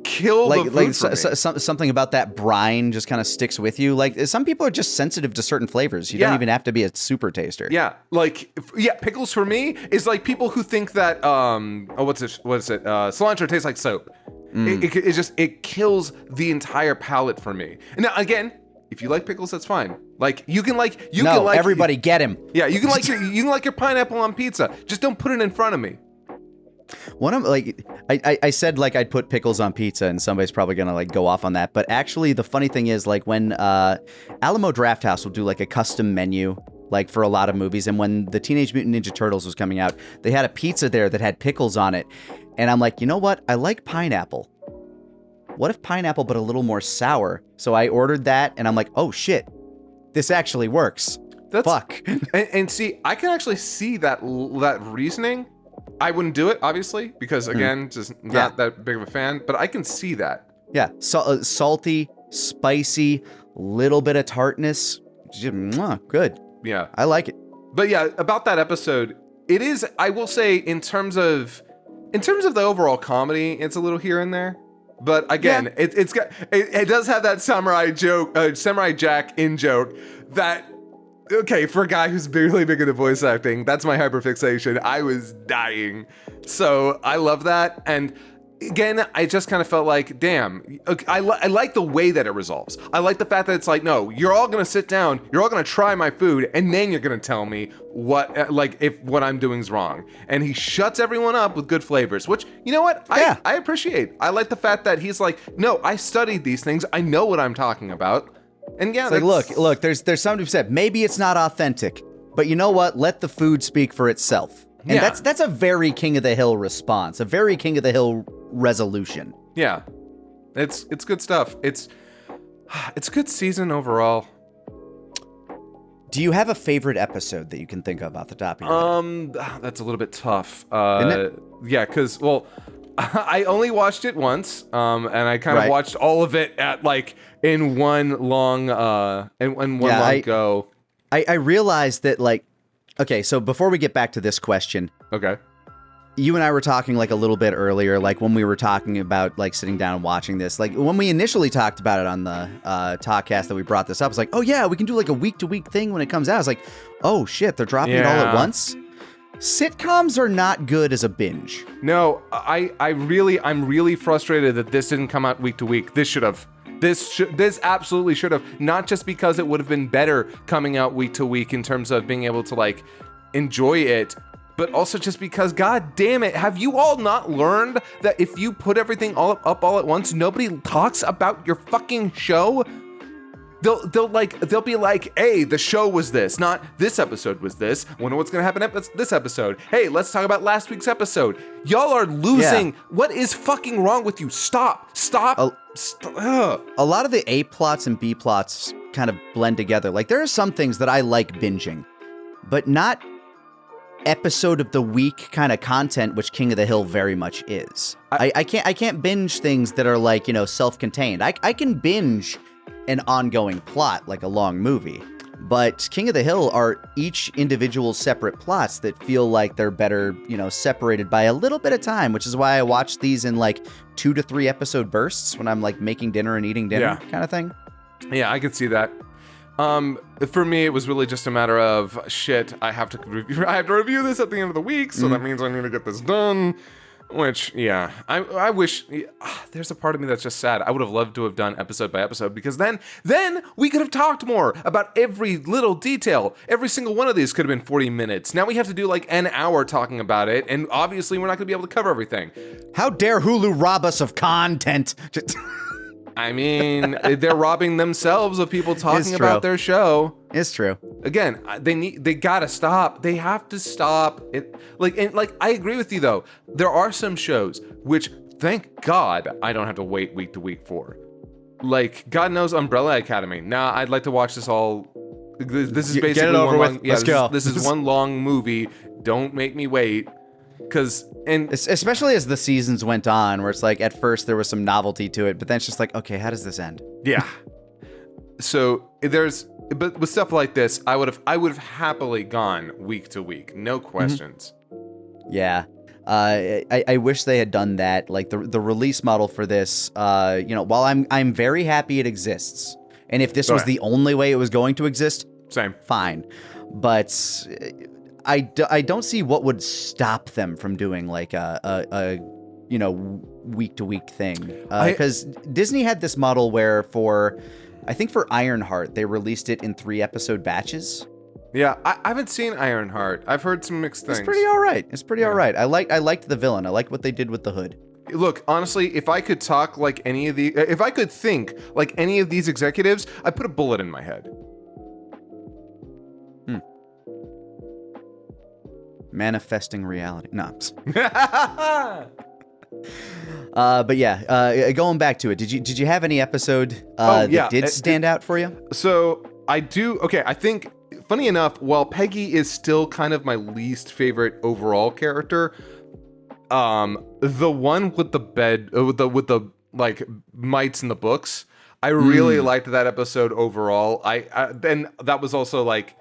kill the food for me. Something about that brine just kind of sticks with you. Like, some people are just sensitive to certain flavors. You don't even have to be a super taster. Yeah, pickles for me is like people who think that cilantro tastes like soap. It kills the entire palate for me. And now again, if you like pickles, that's fine. Like, everybody get him. Yeah, you can like your pineapple on pizza. Just don't put it in front of me. I said I'd put pickles on pizza, and somebody's probably gonna go off on that. But actually, the funny thing is, when Alamo Drafthouse will do a custom menu for a lot of movies, and when the Teenage Mutant Ninja Turtles was coming out, they had a pizza there that had pickles on it, and I'm like, you know what? I like pineapple. What if pineapple but a little more sour? So I ordered that, and I'm like, oh shit, this actually works. Fuck. And see, I can actually see that reasoning. I wouldn't do it, obviously, because again, just not that big of a fan, but I can see that. Yeah, salty, spicy, little bit of tartness. Good. Yeah. I like it. But yeah, about that episode, it is, I will say, in terms of the overall comedy, it's a little here and there. But again, it does have that Samurai Jack in joke that, okay, for a guy who's really big into voice acting, that's my hyperfixation. I was dying. So I love that. And again, I just kind of felt like, damn, I like the way that it resolves. I like the fact that it's like, no, you're all going to sit down, you're all going to try my food, and then you're going to tell me what, like, if what I'm doing is wrong. And he shuts everyone up with good flavors, which, you know what? I appreciate. I like the fact that he's like, no, I studied these things. I know what I'm talking about. And yeah, it's like, look, there's somebody who said, maybe it's not authentic, but you know what? Let the food speak for itself. And that's a very King of the Hill response, a very King of the Hill resolution. Yeah. It's good stuff. It's a good season overall. Do you have a favorite episode that you can think of off the top of your head? That's a little bit tough. Isn't it? Yeah, because, well, I only watched it once, and I kind of watched all of it at, like, in one long go. I realized that, like, okay, so before we get back to this question. Okay. You and I were talking, like, a little bit earlier, like, when we were talking about, like, sitting down and watching this. Like, when we initially talked about it on the Talkcast that we brought this up, it's like, oh, yeah, we can do, like, a week-to-week thing when it comes out. It's like, oh, shit, they're dropping it all at once? Sitcoms are not good as a binge. No, I'm really frustrated that this didn't come out week to week. This should have. This absolutely should have. Not just because it would have been better coming out week to week in terms of being able to, like, enjoy it, but also just because, god damn it, have you all not learned that if you put everything all up all at once, nobody talks about your fucking show? They'll be like, hey, the show was this, not this episode was this. Wonder what's gonna happen this episode. Hey, let's talk about last week's episode. Y'all are losing. Yeah. What is fucking wrong with you? Stop. A lot of the A plots and B plots kind of blend together. Like, there are some things that I like binging, but not episode of the week kind of content, which King of the Hill very much is. I can't binge things that are, like, you know, self-contained. I can binge an ongoing plot, like a long movie. But King of the Hill are each individual separate plots that feel like they're better, you know, separated by a little bit of time, which is why I watch these in, like, 2 to 3 episode bursts when I'm, like, making dinner and eating dinner kind of thing. Yeah, I can see that. For me, it was really just a matter of, shit, I have to review this at the end of the week, so that means I need to get this done. Which, yeah, I wish, there's a part of me that's just sad. I would have loved to have done episode by episode, because then we could have talked more about every little detail. Every single one of these could have been 40 minutes. Now we have to do like an hour talking about it, and obviously we're not going to be able to cover everything. How dare Hulu rob us of content? I mean, they're robbing themselves of people talking about their show. It's true. Again, they gotta stop. They have to stop it. Like, I agree with you though. There are some shows which, thank God, I don't have to wait week to week for. Like, God knows, Umbrella Academy. Nah, I'd like to watch this all. This is basically one long. Yeah, this is one long movie. Don't make me wait. And especially as the seasons went on, where it's like at first there was some novelty to it, but then it's just like, okay, how does this end? Yeah. So but with stuff like this, I would have happily gone week to week, no questions. Mm-hmm. Yeah. I wish they had done that. Like the release model for this, you know, while I'm very happy it exists, and if this was the only way it was going to exist, same, fine. But I don't see what would stop them from doing like a you know, week to week thing, because Disney had this model where I think for Ironheart they released it in 3 episode batches. Yeah, I haven't seen Ironheart. I've heard some mixed things. It's pretty all right. I liked the villain. I liked what they did with the hood. Look, honestly, if I could talk like if I could think like any of these executives, I'd put a bullet in my head. Manifesting reality. No. But yeah, going back to it, did you have any episode that did stand out for you? So I do. Okay, I think funny enough, while Peggy is still kind of my least favorite overall character, the one with the bed with the like mites in the books, I really liked that episode overall. I then that was also like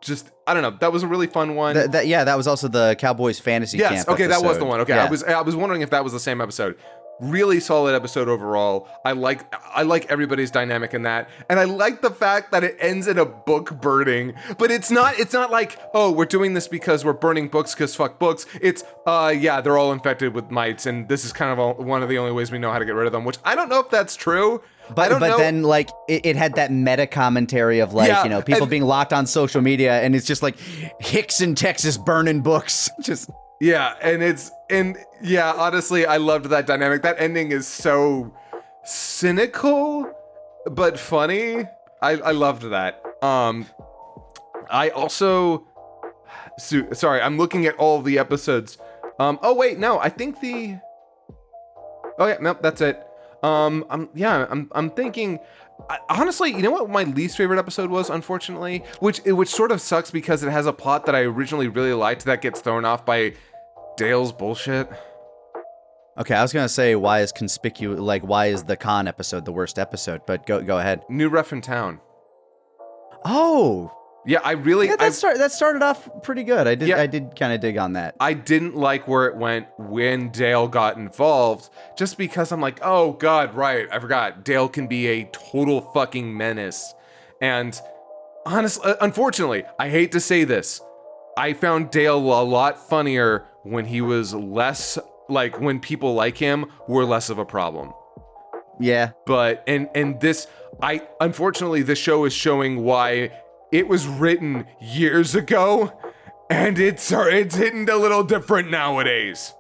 just I don't know. That was a really fun one. That was also the Cowboys Fantasy Camp. Okay, episode. that was the one. Okay, yeah. I was wondering if that was the same episode. Really solid episode overall. I like everybody's dynamic in that, and I like the fact that it ends in a book burning. But it's not like, oh, we're doing this because we're burning books because fuck books. It's yeah, they're all infected with mites, and this is kind of one of the only ways we know how to get rid of them. Which I don't know if that's true. But then like it had that meta commentary of like, you know, people being locked on social media, and it's just like Hicks in Texas burning books. Just yeah, and honestly, I loved that dynamic. That ending is so cynical but funny. I loved that. I also sorry, I'm looking at all the episodes. Oh wait, no, I think oh yeah, nope, that's it. I'm thinking, honestly, you know what my least favorite episode was, unfortunately, which sort of sucks because it has a plot that I originally really liked that gets thrown off by Dale's bullshit. Okay, I was gonna say why is the con episode the worst episode? But go ahead. New Ref in Town. Oh. Yeah, that started off pretty good. I did kind of dig on that. I didn't like where it went when Dale got involved, just because I'm like, oh god, right, I forgot. Dale can be a total fucking menace. And honestly, unfortunately, I hate to say this, I found Dale a lot funnier when he was less, like, when people like him were less of a problem. Yeah. But, and this, unfortunately, this show is showing why it was written years ago, and it's hitting a little different nowadays.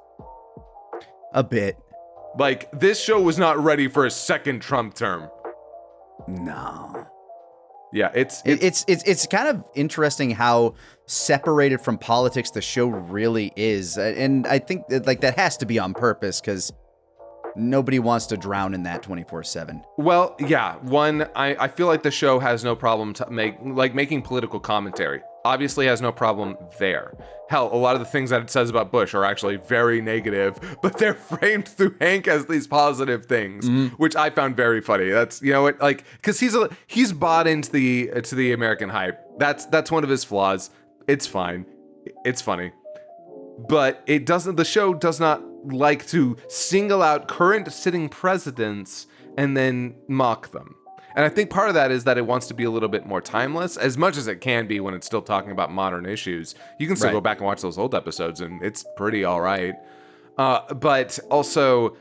A bit. Like, this show was not ready for a second Trump term. No. Yeah, it's kind of interesting how separated from politics the show really is, and I think that has to be on purpose because nobody wants to drown in that 24/7. Well, yeah. One, I feel like the show has no problem making political commentary. Obviously has no problem there. Hell, a lot of the things that it says about Bush are actually very negative, but they're framed through Hank as these positive things, which I found very funny. That's, you know what, like, because he's bought into the American hype. That's one of his flaws. It's fine. It's funny. But the show does not like to single out current sitting presidents and then mock them. And I think part of that is that it wants to be a little bit more timeless, as much as it can be when it's still talking about modern issues. You can still go back and watch those old episodes, and it's pretty all right. But also,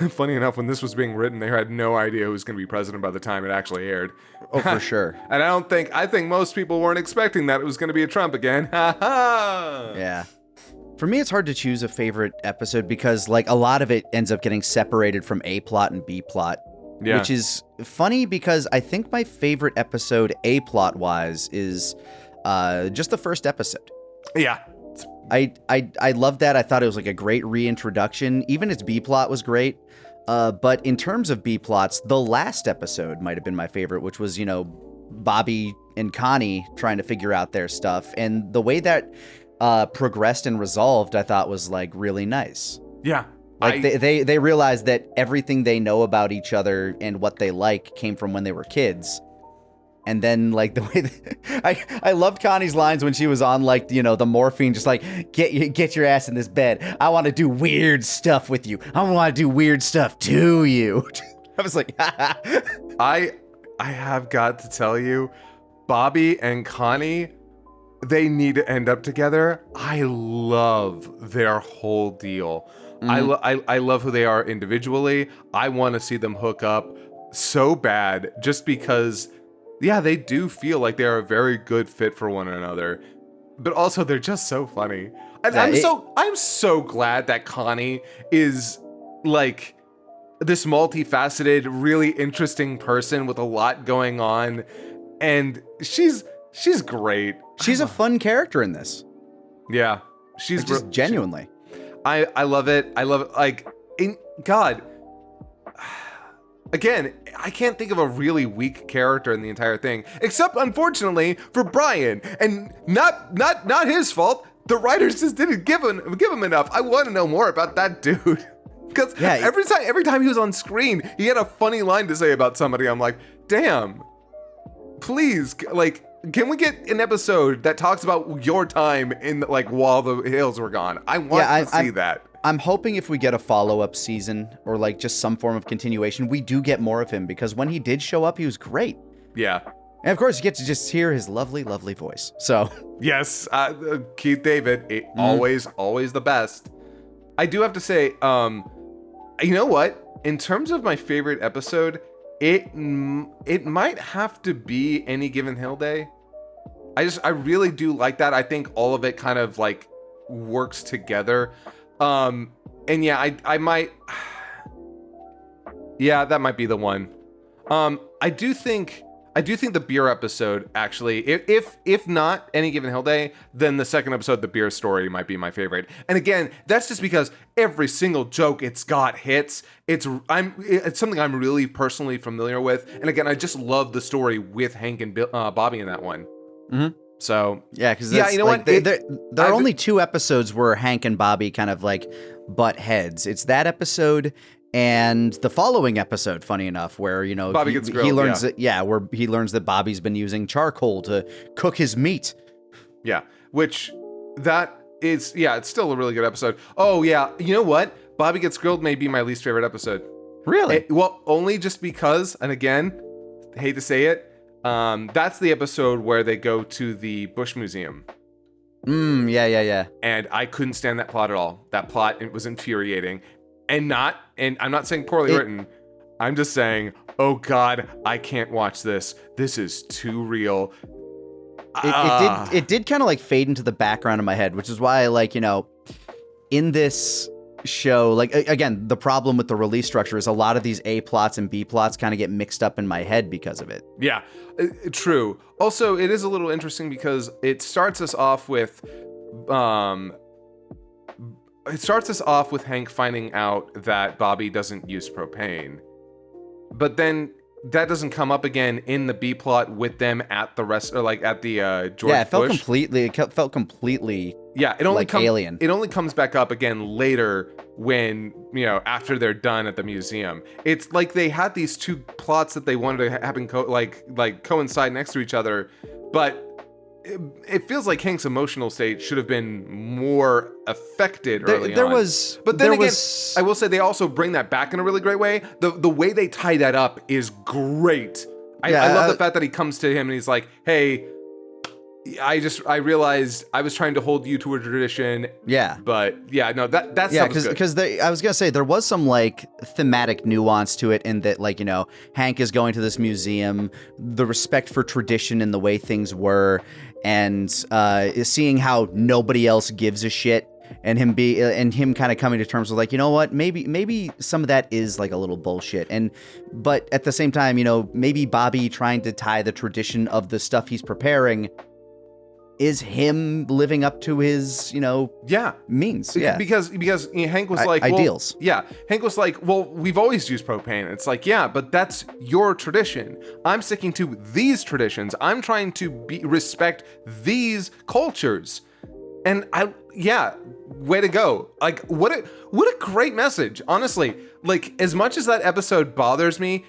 funny enough, when this was being written, they had no idea who was going to be president by the time it actually aired. Oh, for sure. And I think most people weren't expecting that it was going to be a Trump again. Yeah. For me, it's hard to choose a favorite episode because, like, a lot of it ends up getting separated from A plot and B plot. Yeah. Which is funny because I think my favorite episode, A plot wise, is just the first episode. Yeah. I loved that. I thought it was like a great reintroduction. Even its B plot was great. But in terms of B plots, the last episode might have been my favorite, which was, you know, Bobby and Connie trying to figure out their stuff. And the way that progressed and resolved, I thought was like really nice. Yeah. Like they realized that everything they know about each other and what they like came from when they were kids. And then like the way I loved Connie's lines when she was on, like, you know, the morphine, just like, get your ass in this bed. I want to do weird stuff with you. I want to do weird stuff to you. I was like, I have got to tell you, Bobby and Connie, they need to end up together. I love their whole deal. I love who they are individually. I want to see them hook up so bad, just because, yeah, they do feel like they are a very good fit for one another. But also, they're just so funny. And I'm so glad that Connie is like this multifaceted, really interesting person with a lot going on, and she's great. She's a fun character in this. Yeah, she's just genuinely. I love it. I love it. Like, God, again, I can't think of a really weak character in the entire thing, except unfortunately for Brian, and not his fault. The writers just didn't give him enough. I want to know more about that dude, because every time he was on screen, he had a funny line to say about somebody. I'm like, damn, please, like, can we get an episode that talks about your time in, like, while the hills were gone? I want to see that. I'm hoping if we get a follow-up season or like just some form of continuation, we do get more of him, because when he did show up, he was great. Yeah. And of course, you get to just hear his lovely, lovely voice. So yes, Keith David, always the best. I do have to say, you know what? In terms of my favorite episode, it might have to be Any Given Hill Day. I really do like that. I think all of it kind of like works together. And yeah, I might, yeah, that might be the one. I do think the beer episode, actually, if not Any Given Hill Day, then the second episode, the beer story, might be my favorite. And again, that's just because every single joke it's got hits. It's something I'm really personally familiar with. And again, I just love the story with Hank and Bobby in that one. Mm-hmm. So yeah, because you know like, what? There are only 2 episodes where Hank and Bobby kind of like butt heads. It's that episode and the following episode, funny enough, where, you know, Bobby gets grilled, he learns where he learns that Bobby's been using charcoal to cook his meat. Yeah, which that is, yeah, it's still a really good episode. Oh yeah, you know what? Bobby Gets Grilled may be my least favorite episode. Really? Well, only just because, and again, hate to say it, that's the episode where they go to the Bush Museum. Yeah. And I couldn't stand that plot at all. That plot, it was infuriating. And I'm not saying poorly written. I'm just saying, oh God, I can't watch this. This is too real. It did kind of like fade into the background of my head, which is why I like, you know, in this show, like, again, the problem with the release structure is a lot of these A plots and B plots kind of get mixed up in my head because of it. Yeah, true. Also, it is a little interesting because it starts us off with Hank finding out that Bobby doesn't use propane. But then that doesn't come up again in the B plot with them at the rest, or like at the George Yeah, it felt Bush. felt completely Yeah, it only like alien. It only comes back up again later when, you know, after they're done at the museum. It's like they had these 2 plots that they wanted to happen coincide next to each other, but it feels like Hank's emotional state should have been more affected early on. But then again, I will say they also bring that back in a really great way. The way they tie that up is great. I love the fact that he comes to him and he's like, hey, I realized I was trying to hold you to a tradition. Yeah. But yeah, no, that's because I was gonna say there was some like thematic nuance to it in that, like, you know, Hank is going to this museum, the respect for tradition and the way things were, and is seeing how nobody else gives a shit, and him kind of coming to terms with, like, you know what, maybe some of that is like a little bullshit, but at the same time, you know, maybe Bobby trying to tie the tradition of the stuff he's preparing is him living up to his, you know, means. Yeah. Because Hank was like, ideals. Well, yeah. Hank was like, well, we've always used propane. It's like, yeah, but that's your tradition. I'm sticking to these traditions. I'm trying to respect these cultures. And way to go. Like, what a great message. Honestly, like, as much as that episode bothers me,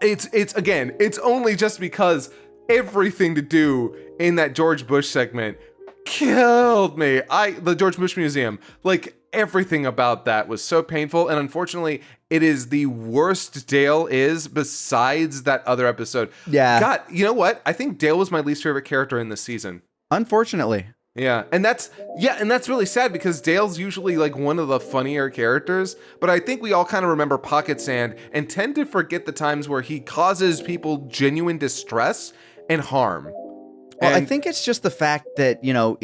it's only just because everything to do in that George Bush segment killed me. The George Bush Museum, like, everything about that was so painful, and unfortunately, it is the worst Dale is besides that other episode. Yeah. God, you know what? I think Dale was my least favorite character in this season. Unfortunately. Yeah, and that's really sad because Dale's usually like one of the funnier characters, but I think we all kind of remember Pocket Sand and tend to forget the times where he causes people genuine distress and harm. Well, I think it's just the fact that, you know,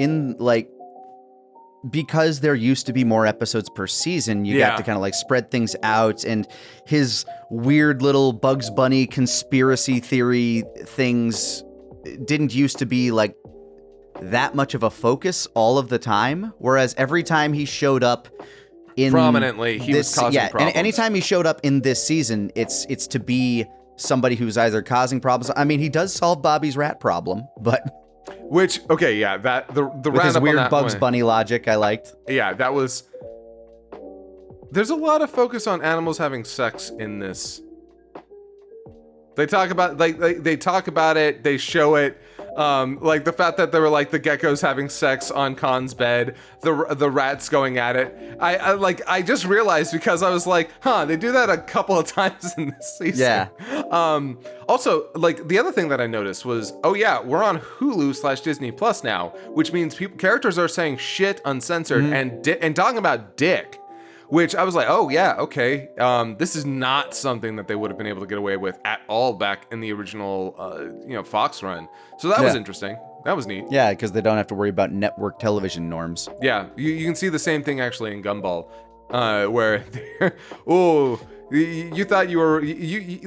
because there used to be more episodes per season, you got to kind of like spread things out, and his weird little Bugs Bunny conspiracy theory things didn't used to be like that much of a focus all of the time, whereas every time he showed up in prominently, he was causing problems. And anytime he showed up in this season, it's to be somebody who's either causing problems. I mean, he does solve Bobby's rat problem, but which, okay, yeah, that the with rat his up weird on that Bugs one. Bunny logic, I liked. Yeah, that was. There's a lot of focus on animals having sex in this. They talk about they talk about it. They show it. Like the fact that there were like the geckos having sex on Khan's bed, the rats going at it. I just realized because I was like, they do that a couple of times in this season. Yeah. Also, like the other thing that I noticed was, we're on Hulu / Disney Plus now, which means characters are saying shit uncensored and talking about dick. Which I was like, oh yeah, okay. This is not something that they would have been able to get away with at all back in the original, Fox run. So that was interesting. That was neat. Yeah, because they don't have to worry about network television norms. Yeah, you can see the same thing actually in Gumball, where you thought you were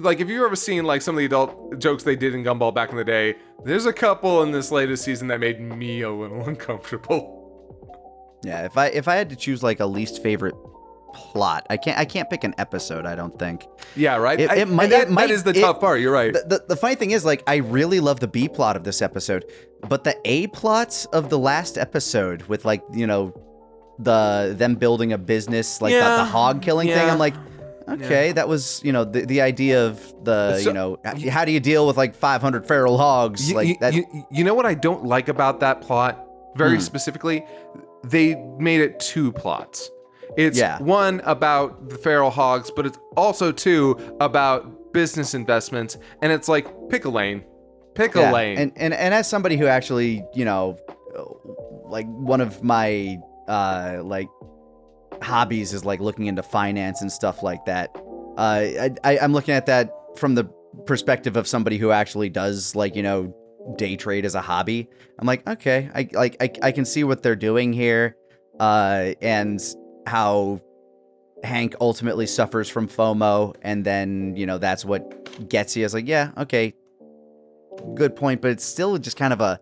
like, if you ever seen like some of the adult jokes they did in Gumball back in the day, there's a couple in this latest season that made me a little uncomfortable. Yeah, if I had to choose like a least favorite plot, I can't pick an episode, I don't think. Yeah, right. That is the tough part. You're right. The funny thing is, like, I really love the B plot of this episode, but the A plots of the last episode with like, them building a business, like the hog killing thing. I'm like, okay, that was, the idea of how do you deal with like 500 feral hogs? You know what I don't like about that plot very specifically? They made it 2 plots. It's one about the feral hogs, but it's also 2 about business investments, and it's like pick a lane. And as somebody who actually, like one of my like hobbies is like looking into finance and stuff like that. I'm looking at that from the perspective of somebody who actually does like, day trade as a hobby. I'm like, okay, I can see what they're doing here, and how Hank ultimately suffers from FOMO, and then, that's what gets you. It's like, yeah, okay, good point, but it's still just kind of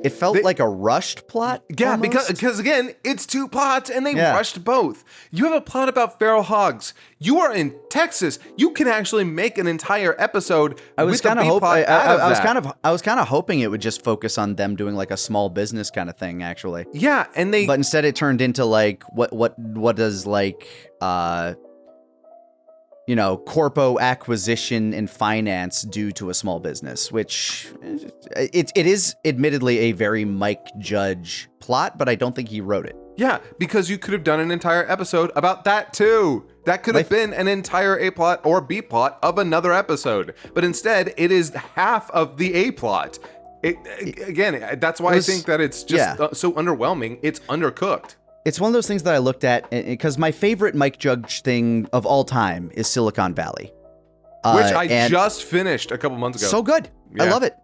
it felt like a rushed plot. Yeah, almost. because again, it's 2 plots and they rushed both. You have a plot about feral hogs. You are in Texas. You can actually make an entire episode. I was kind of hoping it would just focus on them doing like a small business kind of thing, actually. Yeah, but instead it turned into like what does like corpo acquisition and finance due to a small business, which it is admittedly a very Mike Judge plot, but I don't think he wrote it. Yeah, because you could have done an entire episode about that too. That could have been an entire A plot or B plot of another episode, but instead it is half of the A plot. That's why I think that it's just so underwhelming. It's undercooked. It's one of those things that I looked at because my favorite Mike Judge thing of all time is Silicon Valley, which I just finished a couple months ago. So good, I love it,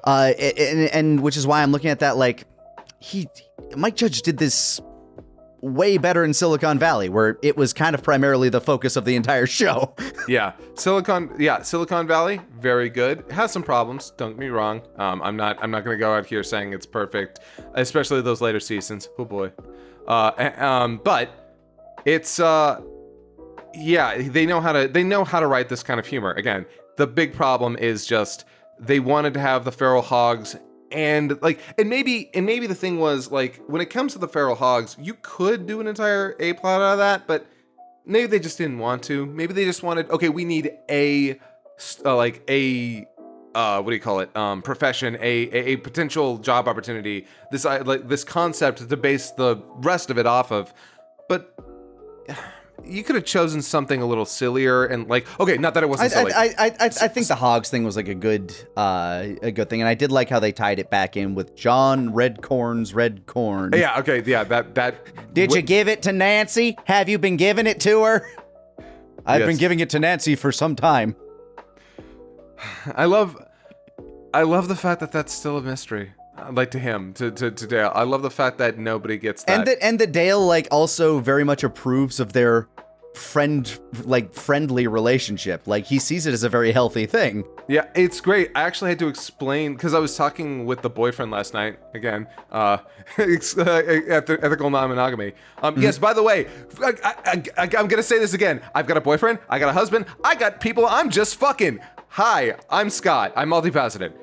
and which is why I'm looking at that. Like, Mike Judge did this way better in Silicon Valley, where it was kind of primarily the focus of the entire show. Silicon Valley, very good. It has some problems, don't get me wrong. I'm not going to go out here saying it's perfect, especially those later seasons. Oh boy. But it's they know how to write this kind of humor. Again, the big problem is just they wanted to have the feral hogs, and maybe the thing was, like, when it comes to the feral hogs, you could do an entire A plot out of that, but maybe they just didn't want to. Maybe they just wanted, okay, we need profession, a potential job opportunity, this concept to base the rest of it off of. But you could have chosen something a little sillier and not that it wasn't silly. I think the hogs thing was like a good thing, and I did like how they tied it back in with John Redcorn's Red Corn. Yeah, okay, yeah, that. Did you give it to Nancy? Have you been giving it to her? I've been giving it to Nancy for some time. I love the fact that that's still a mystery. Like to him, to Dale. I love the fact that nobody gets that. And that Dale also very much approves of their friendly relationship. Like, he sees it as a very healthy thing. Yeah, it's great. I actually had to explain, because I was talking with the boyfriend last night, again, ethical non-monogamy. Yes, by the way, I'm gonna say this again. I've got a boyfriend, I got a husband, I got people I'm just fucking. Hi, I'm Scott. I'm multifaceted.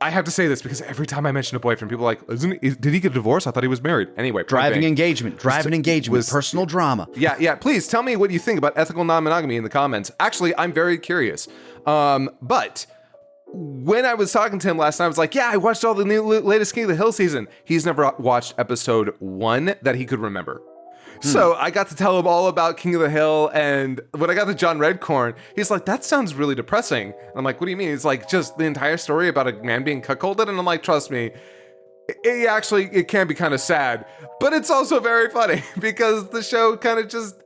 I have to say this because every time I mention a boyfriend, people are like, did he get a divorce? I thought he was married. Anyway. Driving engagement, personal drama. Yeah. Please tell me what you think about ethical non-monogamy in the comments. Actually, I'm very curious. But when I was talking to him last night, I was like, yeah, I watched all the latest King of the Hill season. He's never watched episode 1 that he could remember. So I got to tell him all about King of the Hill, and when I got to John Redcorn, he's like, that sounds really depressing. And I'm like, what do you mean? It's like just the entire story about a man being cuckolded, and I'm like, trust me, it can be kind of sad, but it's also very funny because the show kind of just...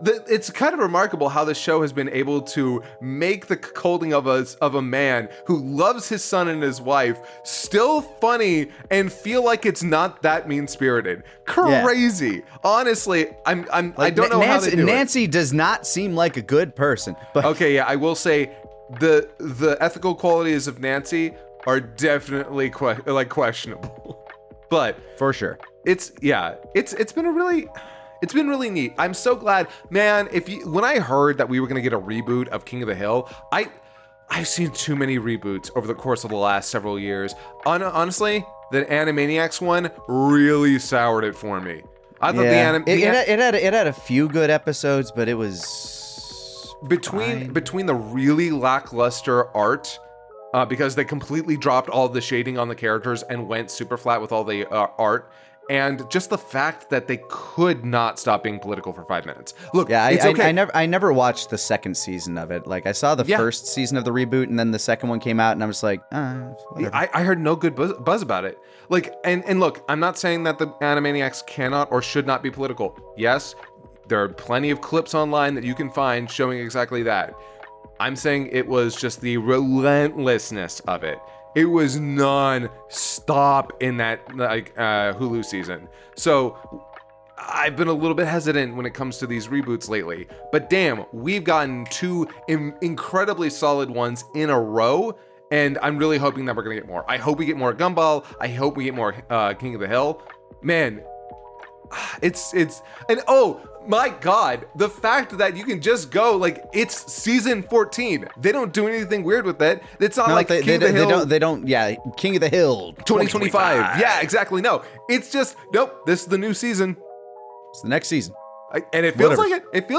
It's kind of remarkable how the show has been able to make the cuckolding of a man who loves his son and his wife still funny and feel like it's not that mean-spirited. Crazy. Yeah. Honestly, I don't know how they do Nancy does not seem like a good person. But okay, yeah, I will say the ethical qualities of Nancy are definitely questionable. But for sure, it's been really neat. I'm so glad, man. When I heard that we were gonna get a reboot of King of the Hill, I've seen too many reboots over the course of the last several years. Honestly, the Animaniacs one really soured it for me. I thought it had a few good episodes, but it was between the really lackluster art. Because they completely dropped all the shading on the characters and went super flat with all the art. And just the fact that they could not stop being political for 5 minutes. Look, yeah, it's okay. I never watched the second season of it. Like, I saw the first season of the reboot, and then the second one came out, and I was like, whatever. I heard no good buzz about it. Like, and look, I'm not saying that the Animaniacs cannot or should not be political. Yes, there are plenty of clips online that you can find showing exactly that. I'm saying it was just the relentlessness of it. It was non-stop in that Hulu season. So I've been a little bit hesitant when it comes to these reboots lately. But damn, we've gotten 2 incredibly solid ones in a row. And I'm really hoping that we're going to get more. I hope we get more Gumball. I hope we get more King of the Hill. Man, and oh my God, the fact that you can just go, like, it's season 14. They don't do anything weird with it. It's not like King of the Hill. They don't, King of the Hill 2025. Yeah, exactly. No, it's just, nope, this is the new season. It's the next season. And it feels like it.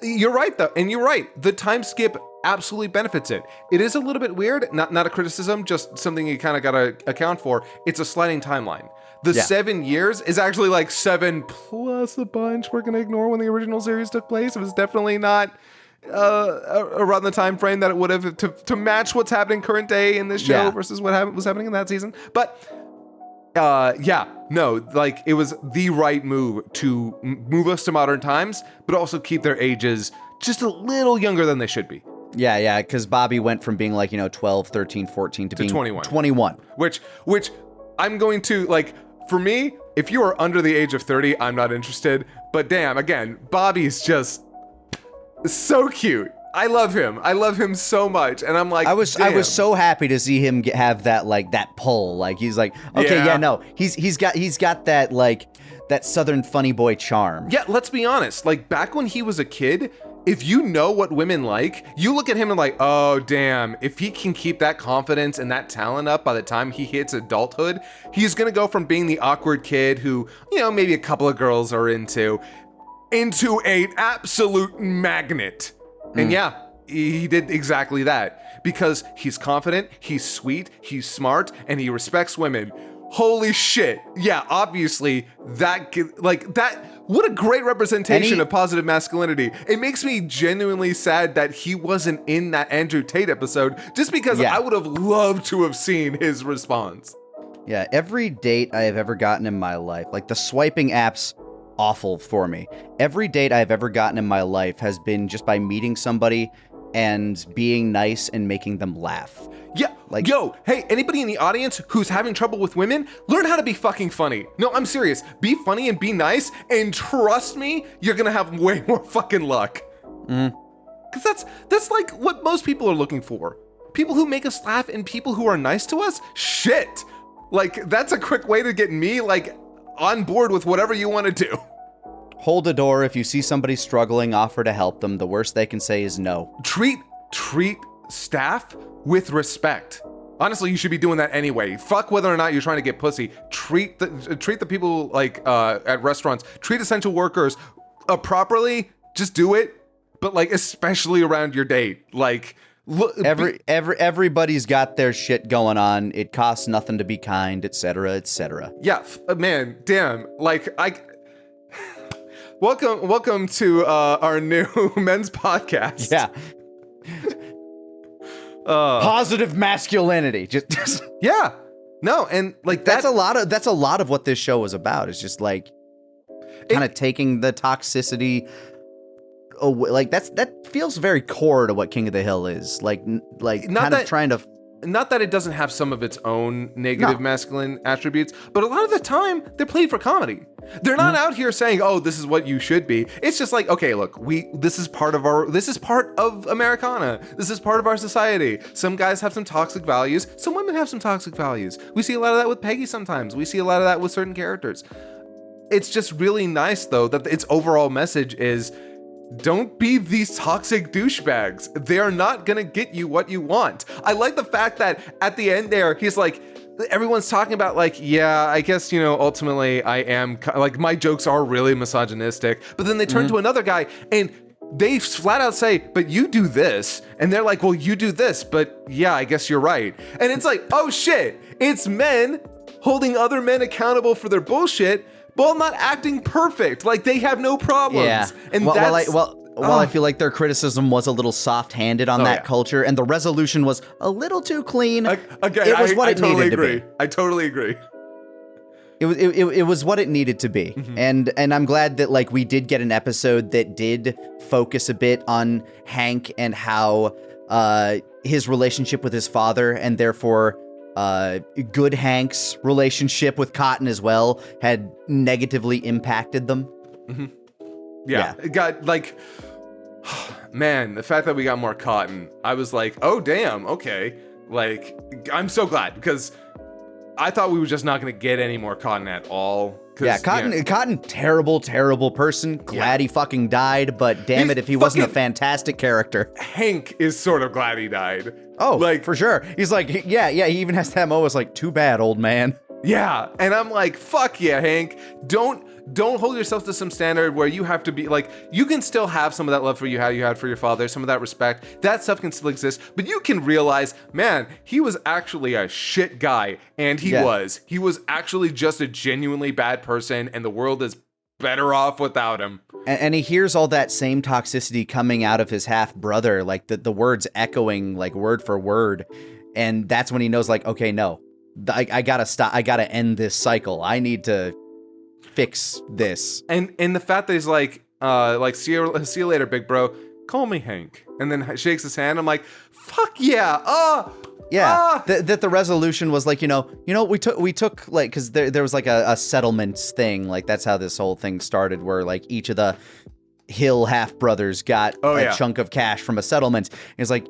You're right, though. And you're right. The time skip absolutely benefits it. It is a little bit weird. Not a criticism, just something you kind of got to account for. It's a sliding timeline. The 7 years is actually like 7 plus a bunch we're going to ignore when the original series took place. It was definitely not around the time frame that it would have to match what's happening current day in this show versus what was happening in that season. But it was the right move to move us to modern times, but also keep their ages just a little younger than they should be. Yeah, because Bobby went from being 12, 13, 14 to being 21. Which I'm going to, for me, if you are under the age of 30, I'm not interested. But damn, again, Bobby's just so cute. I love him. I love him so much. And I'm like, I was so happy to see him have that that pull. He's like, okay, he's got that that Southern funny boy charm. Yeah, let's be honest. Back when he was a kid, if you know what women like, you look at him and oh damn, if he can keep that confidence and that talent up by the time he hits adulthood, he's gonna go from being the awkward kid who, maybe a couple of girls are into an absolute magnet. And he did exactly that because he's confident, he's sweet, he's smart, and he respects women. Holy shit. Yeah, obviously that what a great representation of positive masculinity. It makes me genuinely sad that he wasn't in that Andrew Tate episode just because I would have loved to have seen his response. Yeah, every date I have ever gotten in my life, the swiping app's awful for me. Every date I've ever gotten in my life has been just by meeting somebody and being nice and making them laugh. Yeah, hey, anybody in the audience who's having trouble with women, learn how to be fucking funny. No, I'm serious. Be funny and be nice, and trust me, you're gonna have way more fucking luck. Because that's what most people are looking for. People who make us laugh and people who are nice to us? Shit. That's a quick way to get me, on board with whatever you want to do. Hold a door. If you see somebody struggling, offer to help them. The worst they can say is no. Treat staff with respect. Honestly, you should be doing that anyway. Fuck whether or not you're trying to get pussy. Treat the people at restaurants. Treat essential workers properly. Just do it. But especially around your date. Look, everybody's got their shit going on. It costs nothing to be kind, etc., etc. Yeah, man, damn. Like welcome to our new men's podcast. Yeah. Positive masculinity. Just yeah. No, and like that's a lot of what this show is about. It's just like kind of taking the toxicity away. Like that feels very core to what King of the Hill is. Like kind of trying to. Not that it doesn't have some of its own negative masculine attributes, but a lot of the time they're played for comedy. They're not out here saying, "Oh, this is what you should be." It's just like, okay, look, this is part of Americana. This is part of our society. Some guys have some toxic values. Some women have some toxic values. We see a lot of that with Peggy sometimes. We see a lot of that with certain characters. It's just really nice though that its overall message is, don't be these toxic douchebags. They are not gonna get you what you want. I like the fact that at the end there, he's like, everyone's talking about like, yeah, I guess, ultimately I am, like, my jokes are really misogynistic. But then they turn to another guy and they flat out say, but you do this. And they're like, well, you do this, but yeah, I guess you're right. And it's like, oh shit, it's men holding other men accountable for their bullshit, while not acting perfect. Like, they have no problems. Yeah. And while I feel like their criticism was a little soft-handed on that culture, and the resolution was a little too clean, it was what it needed to be. I totally agree. It was what it needed to be. And I'm glad that like we did get an episode that did focus a bit on Hank and how his relationship with his father, and therefore Good Hank's relationship with Cotton as well, had negatively impacted them. Yeah. It got like, man, the fact that we got more Cotton, I was like, oh damn, okay. Like, I'm so glad, because I thought we were just not going to get any more Cotton at all. Yeah, Cotton, terrible person. Glad he fucking died, but damn it if he wasn't a fantastic character. Hank is sort of glad he died. Oh, like, for sure. He's like, yeah, he even has that moment, like, too bad, old man. Yeah, and I'm like, fuck yeah, Hank. Don't hold yourself to some standard where you have to be like, you can still have some of that love for you had for your father, some of that respect. That stuff can still exist, but you can realize, man, he was actually a shit guy, and he was actually just a genuinely bad person, and the world is better off without him. And he hears all that same toxicity coming out of his half brother, like the words echoing like word for word, and that's when he knows, like, okay, no, I gotta stop. I gotta end this cycle. I need to fix this. And the fact that he's like see you later, big bro. Call me Hank. And then shakes his hand. I'm like, fuck yeah. That the resolution was like, we took like, because there was like a settlements thing. Like, that's how this whole thing started, where like each of the Hill half brothers got a chunk of cash from a settlement. It's like,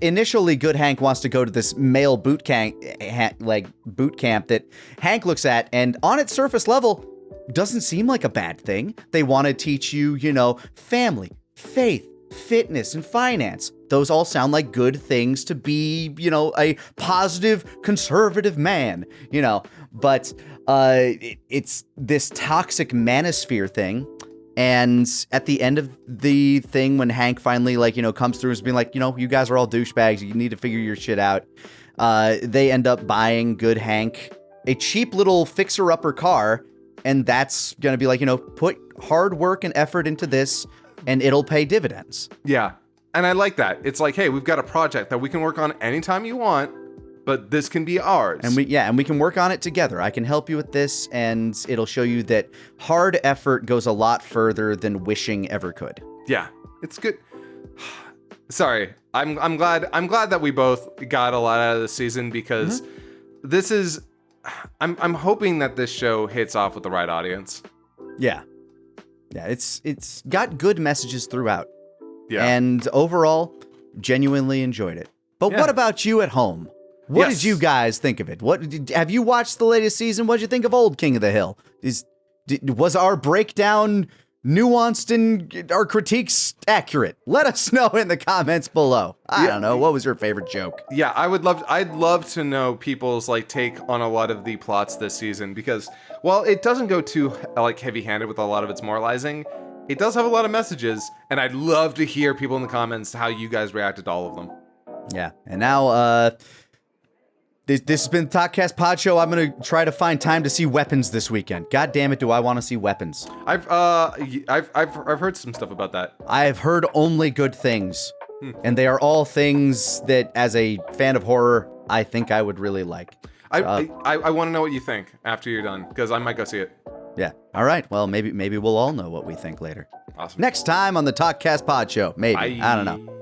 initially Good Hank wants to go to this male boot camp that Hank looks at, and on its surface level doesn't seem like a bad thing. They want to teach you, family, faith, fitness, and finance. Those all sound like good things to be, a positive conservative man, but it's this toxic manosphere thing. And at the end of the thing, when Hank finally, comes through and is being like, you guys are all douchebags, you need to figure your shit out, they end up buying Good Hank a cheap little fixer-upper car, and that's going to be like, put hard work and effort into this, and it'll pay dividends. Yeah, and I like that. It's like, hey, we've got a project that we can work on anytime you want, but this can be ours. And we can work on it together. I can help you with this, and it'll show you that hard effort goes a lot further than wishing ever could. Yeah, it's good. Sorry, I'm glad that we both got a lot out of this season, because this is, I'm hoping that this show hits off with the right audience. Yeah, it's got good messages throughout. Yeah, and overall, genuinely enjoyed it. But what about you at home? What did you guys think of it? Have you watched the latest season? What did you think of old King of the Hill? Was our breakdown nuanced and our critiques accurate? Let us know in the comments below. I don't know. What was your favorite joke? Yeah, I'd love to know people's take on a lot of the plots this season, because while it doesn't go too heavy-handed with a lot of its moralizing, it does have a lot of messages, and I'd love to hear people in the comments how you guys reacted to all of them. Yeah, and now this has been the Talkcast Pod Show. I'm gonna try to find time to see Weapons this weekend. God damn it, do I want to see Weapons? I've heard some stuff about that. I have heard only good things, and they are all things that, as a fan of horror, I think I would really like. I want to know what you think after you're done, because I might go see it. Yeah. All right. Well, maybe we'll all know what we think later. Awesome. Next time on the Talkcast Pod Show. Maybe. Bye. I don't know.